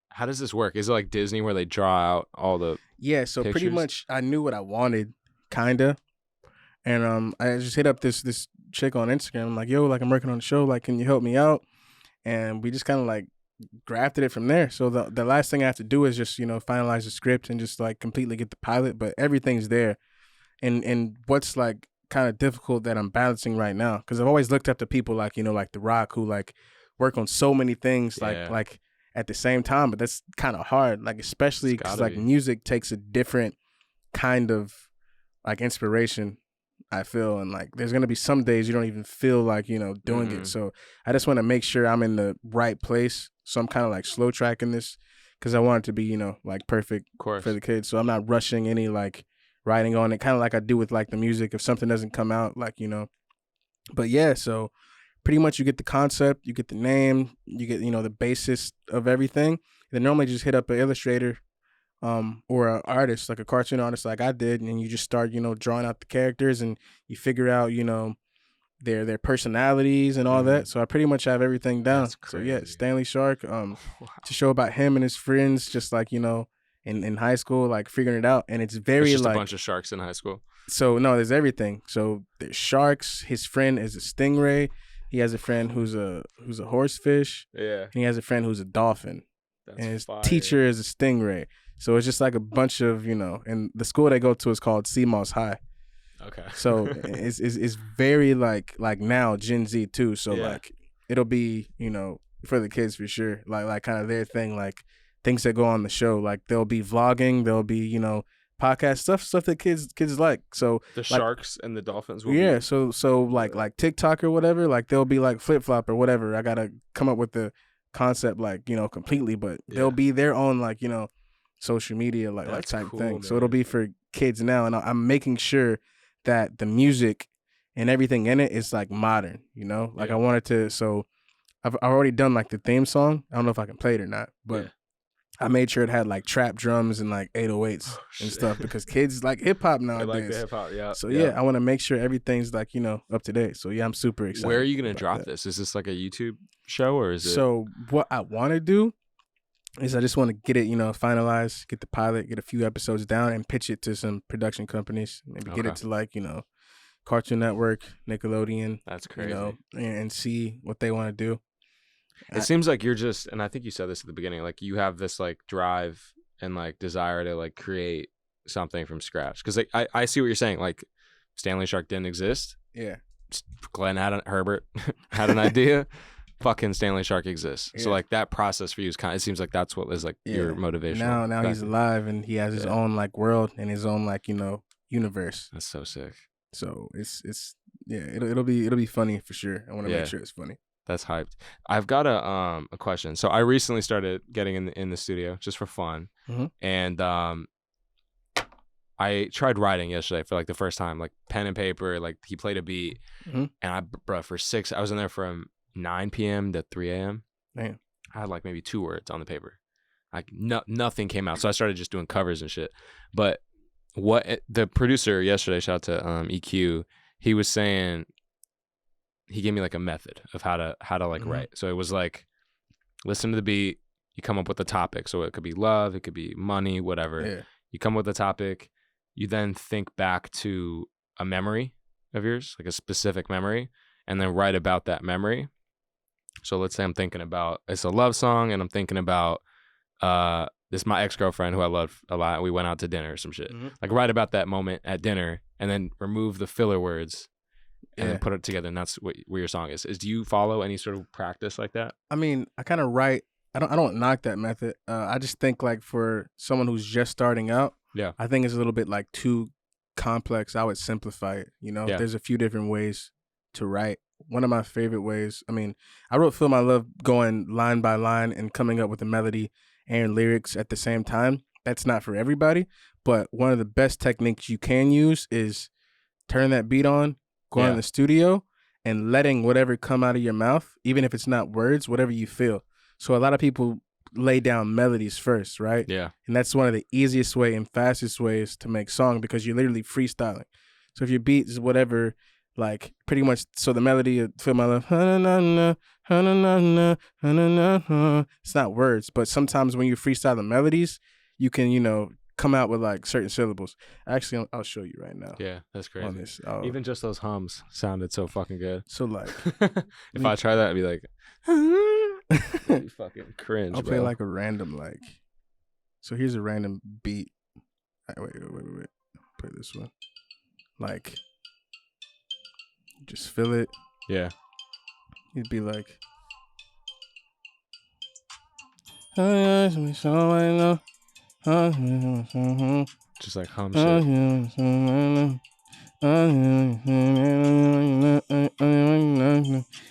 How does this work? Is it like Disney where they draw out all the? Yeah. So pictures? pretty much, I knew what I wanted, kinda. And I just hit up this chick on Instagram. I'm like, yo, like I'm working on a show. Like, can you help me out? And we just kind of like grafted it from there. So the last thing I have to do is just finalize the script and just like completely get the pilot. But everything's there. And what's like kind of difficult that I'm balancing right now, because I've always looked up to people like like The Rock, who like work on so many things like at the same time. But that's kind of hard. Like especially because like music takes a different kind of like inspiration, I feel, and like there's gonna be some days you don't even feel like doing it. So I just want to make sure I'm in the right place. So I'm kind of like slow tracking this because I want it to be like perfect for the kids. So I'm not rushing any like writing on it, kind of like I do with like the music. If something doesn't come out, like But yeah, so pretty much you get the concept, you get the name, you get the basis of everything. Then normally just hit up an illustrator. Or an artist, like a cartoon artist like I did, and you just start, drawing out the characters, and you figure out, their personalities and all that. So I pretty much have everything down. So yeah, Stanley Shark, to show about him and his friends, just like, in high school, like figuring it out. And it's very just like a bunch of sharks in high school. So no, there's everything. So there's sharks. His friend is a stingray. He has a friend who's a horsefish. Yeah. And he has a friend who's a dolphin. That's and his fire. teacher is a stingray. So it's just like a bunch of, and the school they go to is called Seamoss High. Okay. So it's very like now Gen Z too. So like it'll be, for the kids for sure. Like kind of their thing, like things that go on the show. Like there'll be vlogging, there'll be, podcast stuff that kids like. So the like, sharks and the dolphins will be. So like TikTok or whatever, like they'll be like flip flop or whatever. I gotta come up with the concept like, completely, but they'll be their own like, social media like type cool, thing. man. So it'll be for kids now, and I'm making sure that the music and everything in it is like modern, like I wanted to. So I've already done like the theme song. I don't know if I can play it or not, but I made sure it had like trap drums and like 808s and stuff, because kids like hip hop nowadays. They like the hip hop, yeah. So yeah, I want to make sure everything's like up to date. So yeah, I'm super excited. Where are you gonna drop this? Is this like a YouTube show or is it? So what I want to do is I just want to get it, finalized, get the pilot, get a few episodes down, and pitch it to some production companies. Maybe get it to like, Cartoon Network, Nickelodeon. That's crazy. And see what they want to do. It seems like you're just, and I think you said this at the beginning, like you have this like drive and like desire to like create something from scratch. Because like I see what you're saying. Like Stanley Shark didn't exist. Yeah. Herbert had an idea. Fucking Stanley Shark exists. Yeah. So like that process for you is kind of, it seems like that's what is like your motivation. Now he's alive and he has his own like world and his own like, universe. That's so sick. So it's it'll be funny for sure. I want to make sure it's funny. That's hyped. I've got a question. So I recently started getting in the studio just for fun. Mm-hmm. And I tried writing yesterday for like the first time, like pen and paper, like he played a beat. Mm-hmm. And I was in there from 9 p.m. to 3 a.m. Damn. I had like maybe 2 words on the paper. Like nothing came out. So I started just doing covers and shit. But the producer yesterday, shout out to EQ, he was saying, he gave me like a method of how to like write. So it was like, listen to the beat, you come up with a topic. So it could be love, it could be money, whatever. Yeah. You come up with a topic, you then think back to a memory of yours, like a specific memory, and then write about that memory. So let's say I'm thinking about, it's a love song and I'm thinking about this my ex-girlfriend who I love a lot. We went out to dinner or some shit. Mhm. Like write about that moment at dinner and then remove the filler words and then put it together, and that's what your song is. Do you follow any sort of practice like that? I mean, I kind of write. I don't knock that method. I just think like for someone who's just starting out, Yeah. I think it's a little bit like too complex. I would simplify it. Yeah. There's a few different ways to write. One of my favorite ways. I mean, I wrote "Feel My Love" going line by line and coming up with a melody and lyrics at the same time. That's not for everybody, but one of the best techniques you can use is turn that beat on, going in the studio, and letting whatever come out of your mouth, even if it's not words, whatever you feel. So a lot of people lay down melodies first, right? Yeah. And that's one of the easiest way and fastest ways to make song because you're literally freestyling. So if your beat is whatever, like pretty much, so the melody of "Feel My Love," it's not words, but sometimes when you freestyle the melodies, you can, come out with like certain syllables. Actually, I'll show you right now. Yeah, that's crazy. On this. Even just those hums sounded so fucking good. So like, if I try that, I'd be like, I'd be fucking cringe. I'll play bro. like a random like. So here's a random beat. Wait. Play this one. Like, just feel it. Yeah. You'd be like. Just like hum shit.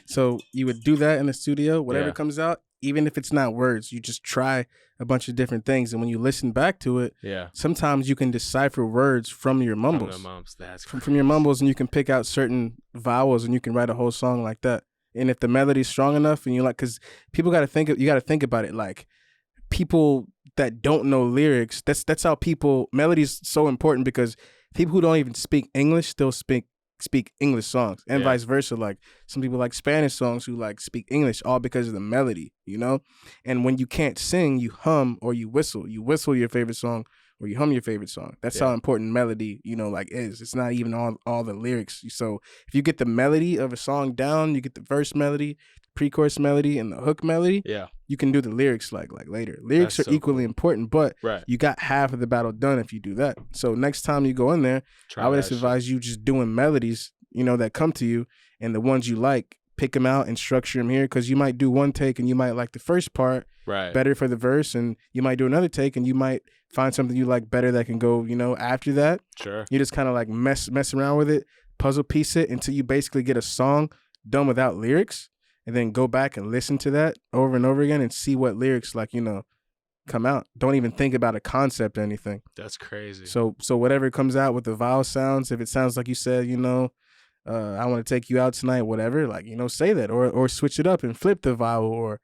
So you would do that in the studio, whatever Yeah. comes out, even if it's not words, you just try a bunch of different things. And when you listen back to it, Yeah. sometimes you can decipher words from your mumbles. From the mums. That's From your mumbles, and you can pick out certain vowels and you can write a whole song like that. And if the melody's strong enough and you like, because people got to think about it, like people that don't know lyrics, that's how melody's so important because people who don't even speak English still speak English songs and vice versa. Like some people like Spanish songs who like speak English all because of the melody, And when you can't sing, you hum or you whistle. You whistle your favorite song or you hum your favorite song. That's how important melody, is. It's not even all the lyrics. So if you get the melody of a song down, you get the verse melody, pre-chorus melody, and the hook melody. Yeah. You can do the lyrics like later. Lyrics That's are so equally cool. important, but Right. you got half of the battle done if you do that. So next time you go in there, Try I would that just advise you just doing melodies, that come to you, and the ones you like, pick them out and structure them here because you might do one take and you might like the first part Right. better for the verse, and you might do another take and you might find something you like better that can go, after that. Sure. You just kind of like mess around with it, puzzle piece it until you basically get a song done without lyrics, and then go back and listen to that over and over again and see what lyrics come out. Don't even think about a concept or anything. That's crazy. So whatever comes out with the vowel sounds, if it sounds like you said, I want to take you out tonight, whatever, say that or switch it up and flip the vowel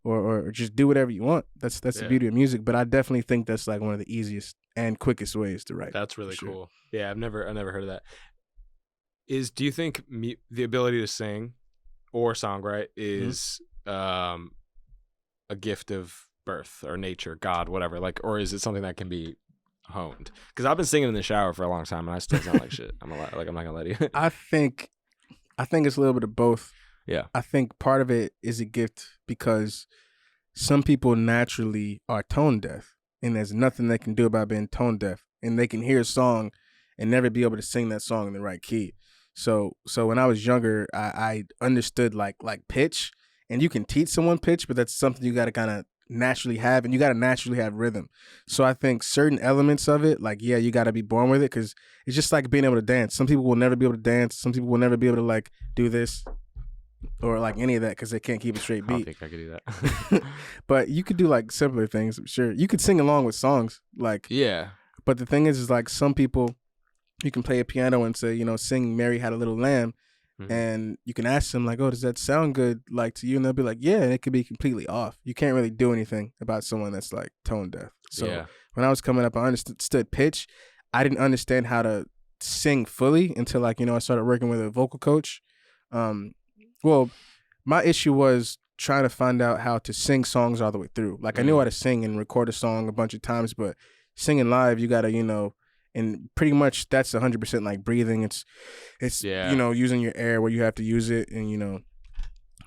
or just do whatever you want. That's the beauty of music. But I definitely think that's like one of the easiest and quickest ways to write. That's really for sure. cool. Yeah, I've never heard of that. Do you think the ability to sing or songwrite is a gift of birth or nature, God, whatever, or is it something that can be honed? Because I've been singing in the shower for a long time and I still sound like shit. I'm not gonna let you. I think it's a little bit of both. Yeah. I think part of it is a gift because some people naturally are tone deaf and there's nothing they can do about being tone deaf, and they can hear a song and never be able to sing that song in the right key. So when I was younger, I understood like pitch, and you can teach someone pitch, but that's something you got to kind of naturally have, and you got to naturally have rhythm. So I think certain elements of it, you got to be born with it, because it's just like being able to dance. Some people will never be able to dance. Some people will never be able to do this or any of that because they can't keep a straight I don't beat. think I could do that. But you could do simpler things. I'm sure you could sing along with songs. Yeah. But the thing is some people, you can play a piano and say, sing Mary Had a Little Lamb. Mm-hmm. And you can ask them oh, does that sound good to you? And they'll be like, yeah, and it could be completely off. You can't really do anything about someone that's tone deaf. So when I was coming up, I understood pitch. I didn't understand how to sing fully until I started working with a vocal coach. Well, my issue was trying to find out how to sing songs all the way through. I knew how to sing and record a song a bunch of times, but singing live, you gotta, and pretty much that's 100% breathing. It's using your air where you have to use it, and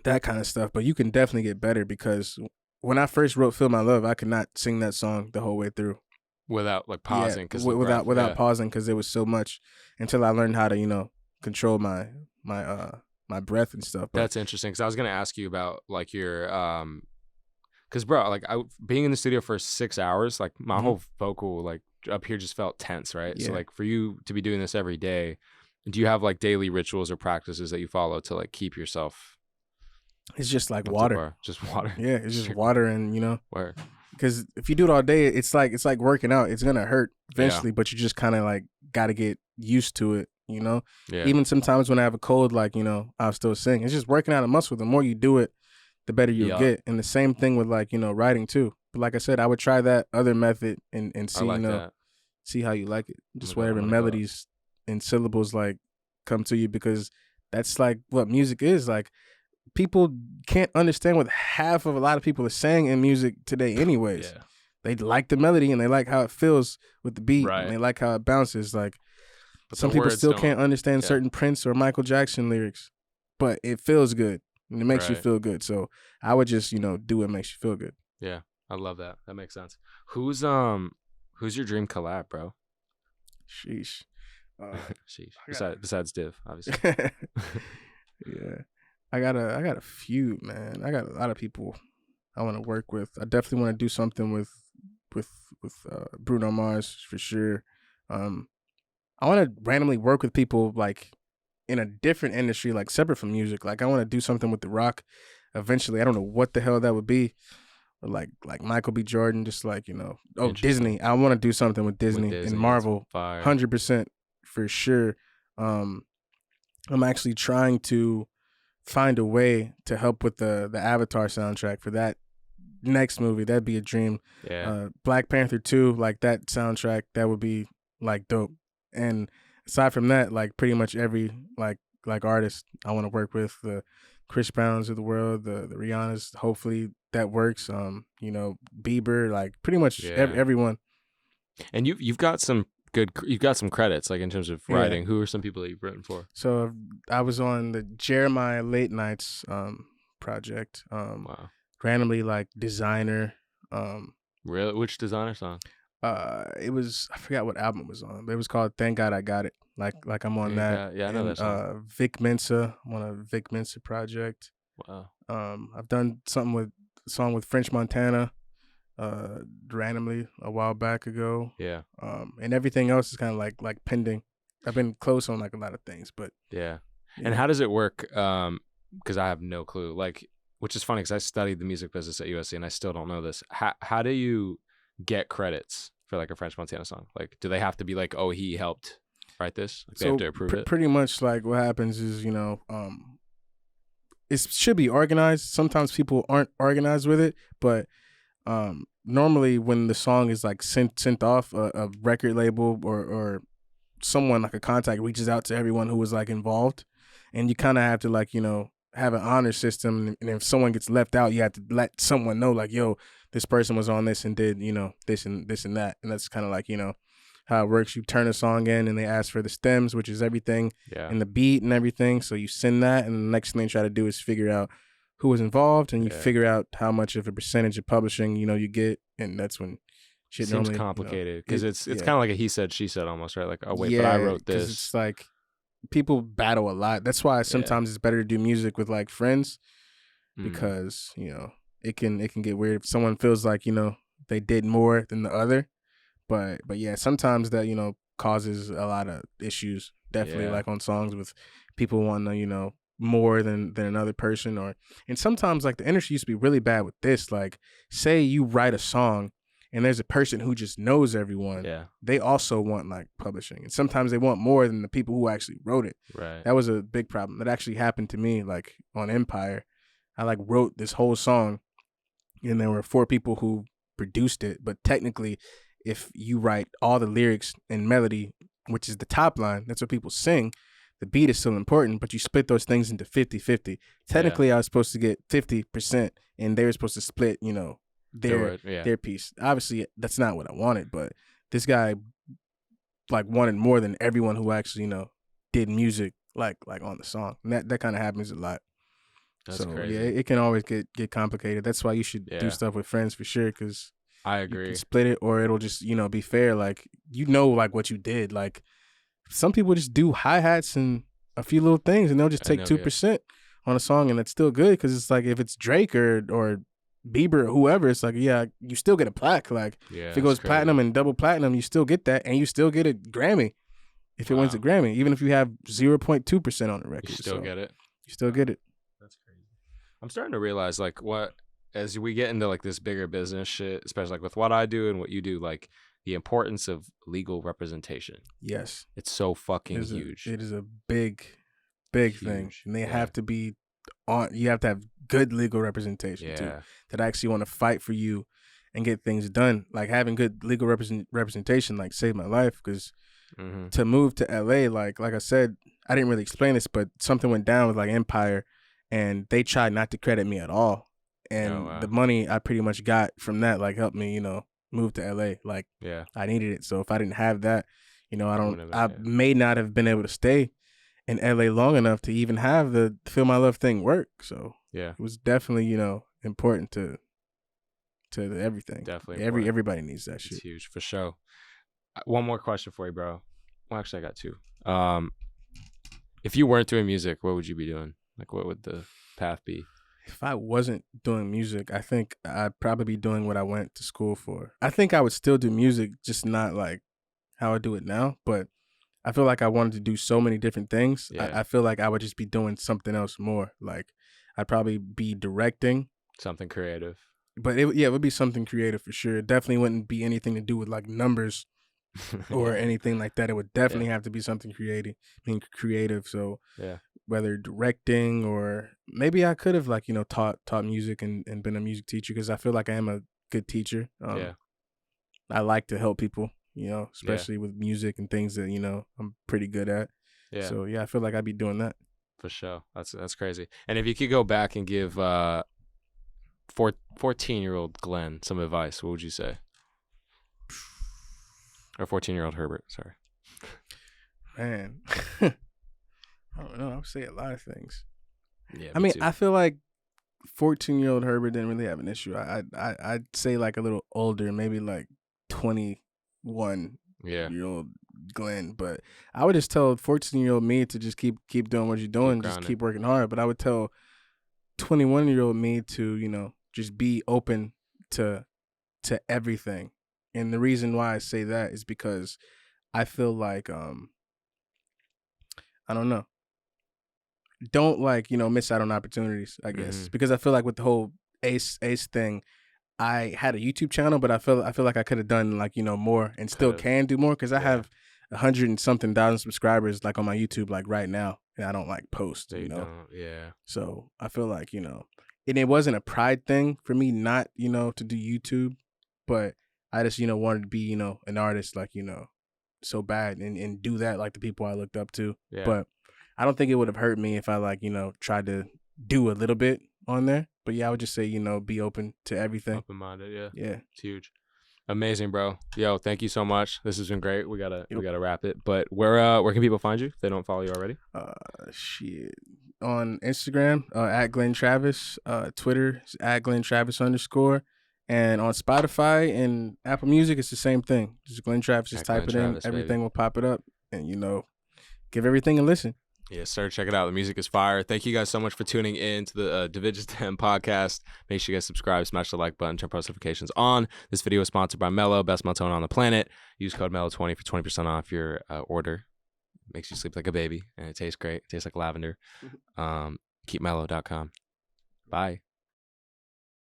that kind of stuff. But you can definitely get better because when I first wrote "Feel My Love," I could not sing that song the whole way through. Without like pausing, because without pausing, because there was so much until I learned how to control my breath and stuff. But that's interesting, because I was gonna ask you about like your because bro, like being in the studio for 6 hours, like my whole vocal like up here just felt tense, right? So like for you to be doing this every day, do you have like daily rituals or practices that you follow to like keep yourself? It's just like water. Just water. Yeah, it's just water, and Where? Because if you do it all day, it's like working out. It's gonna hurt eventually, but you just kind of like got to get used to it. Yeah. Even sometimes when I have a cold, like I'll still sing. It's just working out a muscle. The more you do it, the better you'll get. And the same thing with like writing too. But like I said, I would try that other method and see see how you like it. Just whatever melodies and syllables like come to you, because that's like what music is like. People can't understand what half of a lot of people are saying in music today anyways. Yeah. They like the melody and they like how it feels with the beat, and they like how it bounces. Like, but some people still can't understand certain Prince or Michael Jackson lyrics, but it feels good and it makes you feel good. So I would just do what makes you feel good. Yeah, I love that. That makes sense. Who's your dream collab, bro? Sheesh. Sheesh. Besides Div, obviously. Yeah. I got a few, man. I got a lot of people I want to work with. I definitely want to do something with Bruno Mars for sure. I want to randomly work with people like in a different industry, like separate from music. Like I want to do something with The Rock eventually. I don't know what the hell that would be. Or like Michael B. Jordan, just like Disney. I want to do something with Disney and Marvel, 100% for sure. I'm actually trying to find a way to help with the Avatar soundtrack for that next movie. That'd be a dream. Yeah. Black Panther 2, like that soundtrack, that would be like dope. And aside from that, like pretty much every like artist I want to work with, the Chris Browns of the world, the Rihannas, hopefully that works. Bieber, like pretty much everyone. And you've got some credits like in terms of writing. Who are some people that you've written for? So I was on the Jeremiah Late Nights project. Wow. Randomly like designer. Really? Which designer song? It was, I forgot what album it was on, but it was called Thank God I Got It. Like I'm on that. I know that song. Vic Mensa. I'm on a Vic Mensa project. Wow. I've done a song with French Montana randomly a while back ago. Yeah. And everything else is kind of like pending. I've been close on like a lot of things, but yeah. And how does it work? Because I have no clue. Like, which is funny because I studied the music business at USC and I still don't know this. How do you get credits for like a French Montana song? Like, do they have to be like, oh, he helped write this? Like, they have to approve it? Pretty much like what happens is, it should be organized. Sometimes people aren't organized with it, but normally when the song is like sent off, a record label or someone like a contact reaches out to everyone who was like involved, and you kind of have to like have an honor system, and if someone gets left out, you have to let someone know like, yo, this person was on this and did this and this and that. And that's kind of like how it works. You turn a song in and they ask for the stems, which is everything, and the beat and everything. So you send that, and the next thing they try to do is figure out who was involved, and you figure out how much of a percentage of publishing you get, and that's when shit seems normally complicated, because it's kind of like a he said she said almost, right? Like, oh wait, but I wrote this. It's like people battle a lot. That's why sometimes it's better to do music with like friends, because it can get weird if someone feels like they did more than the other. But yeah, sometimes that causes a lot of issues. Definitely like on songs with people wanting to more than another person, and sometimes like the industry used to be really bad with this. Like, say you write a song and there's a person who just knows everyone. Yeah, they also want like publishing, and sometimes they want more than the people who actually wrote it. Right, that was a big problem. That actually happened to me like on Empire. I like wrote this whole song, and there were 4 people who produced it, but technically, if you write all the lyrics and melody, which is the top line, that's what people sing, the beat is still important, but you split those things into 50-50. Technically, I was supposed to get 50%, and they were supposed to split, their piece. Obviously, that's not what I wanted, but this guy like wanted more than everyone who actually, did music like on the song. And that kind of happens a lot. That's so crazy. yeah, it can always get complicated. That's why you should Yeah. do stuff with friends for sure, because I you agree. can split it, or it'll just be fair. Like like what you did. Like some people just do hi-hats and a few little things, and they'll just I take know, yeah. 2% on a song, and that's still good, because it's like if it's Drake or Bieber or whoever, it's like, yeah, you still get a plaque. Like Yeah, if it goes that's platinum crazy. and double platinum, you still get that, and you still get a Grammy if it wins a Wow. Grammy, even if you have 0.2% on the record. You still get it. You still get it. That's crazy. I'm starting to realize like as we get into like this bigger business shit, especially like with what I do and what you do, like the importance of legal representation. Yes, It's so fucking huge. It is a big thing, Huge, and they yeah. have to be on. You have to have good legal representation too, Yeah. that actually want to fight for you and get things done. Like having good legal representation, like saved my life, because Mm-hmm. to move to LA, like I said, I didn't really explain this, but something went down with like Empire, and they tried not to credit me at all. And Oh, wow. the money I pretty much got from that like helped me, move to LA. Like Yeah. I needed it. So if I didn't have that, Wouldn't I have been, yeah. may not have been able to stay in LA long enough to even have the Feel My Love thing work. So Yeah. it was definitely, important to everything. Definitely important. Everybody needs that shit. It's huge for sure. One more question for you, bro. Well, actually, I got two. If you weren't doing music, what would you be doing? Like, what would the path be? If I wasn't doing music, I think I'd probably be doing what I went to school for. I think I would still do music, just not like how I do it now. But I feel like I wanted to do so many different things. Yeah. I feel like I would just be doing something else more. Like I'd probably be directing. Something creative. But it would be something creative for sure. It definitely wouldn't be anything to do with like numbers or anything like that. It would definitely have to be something creative. So Yeah. whether directing, or maybe I could have like, taught music and been a music teacher, because I feel like I am a good teacher. Yeah. I like to help people, especially with music and things that, I'm pretty good at. Yeah. So yeah, I feel like I'd be doing that. For sure. That's crazy. And if you could go back and give 14-year-old Glenn some advice, what would you say? Or 14-year-old Herbert, sorry. Man, I don't know. I would say a lot of things. Yeah. I mean, too. I feel like 14-year-old Herbert didn't really have an issue. I'd say like a little older, maybe like 21-year-old Glenn. But I would just tell 14-year-old me to just keep doing what you're doing, just grinding. keep working hard. But I would tell 21-year-old me to, just be open to everything. And the reason why I say that is because I feel like I don't know. Don't like, miss out on opportunities, I guess. Mhm. Because I feel like with the whole Ace thing, I had a YouTube channel, but I feel like I could have done like, more, and still Could've. can do more, because I Yeah. have 100 and something thousand subscribers like on my YouTube like right now, and I don't like post, They don't. Yeah. So I feel like, and it wasn't a pride thing for me not, to do YouTube, but I just, wanted to be, an artist, like, so bad and do that like the people I looked up to. Yeah. But I don't think it would have hurt me if I like, tried to do a little bit on there. But yeah, I would just say, be open to everything. Open-minded, yeah. Yeah. It's huge. Amazing, bro. Yo, thank you so much. This has been great. We gotta wrap it. But where can people find you if they don't follow you already? Shit. On Instagram, at Glenn Travis. Twitter is at Glenn Travis _. And on Spotify and Apple Music, it's the same thing. Just Glenn Travis, just type it in. Everything will pop it up. And, give everything a listen. Yes, sir. Check it out. The music is fire. Thank you guys so much for tuning in to the Divij podcast. Make sure you guys subscribe, smash the like button, turn post notifications on. This video is sponsored by Mellow, best melatonin on the planet. Use code MELLOW20 for 20% off your order. Makes you sleep like a baby, and it tastes great. It tastes like lavender. KeepMellow.com. Bye.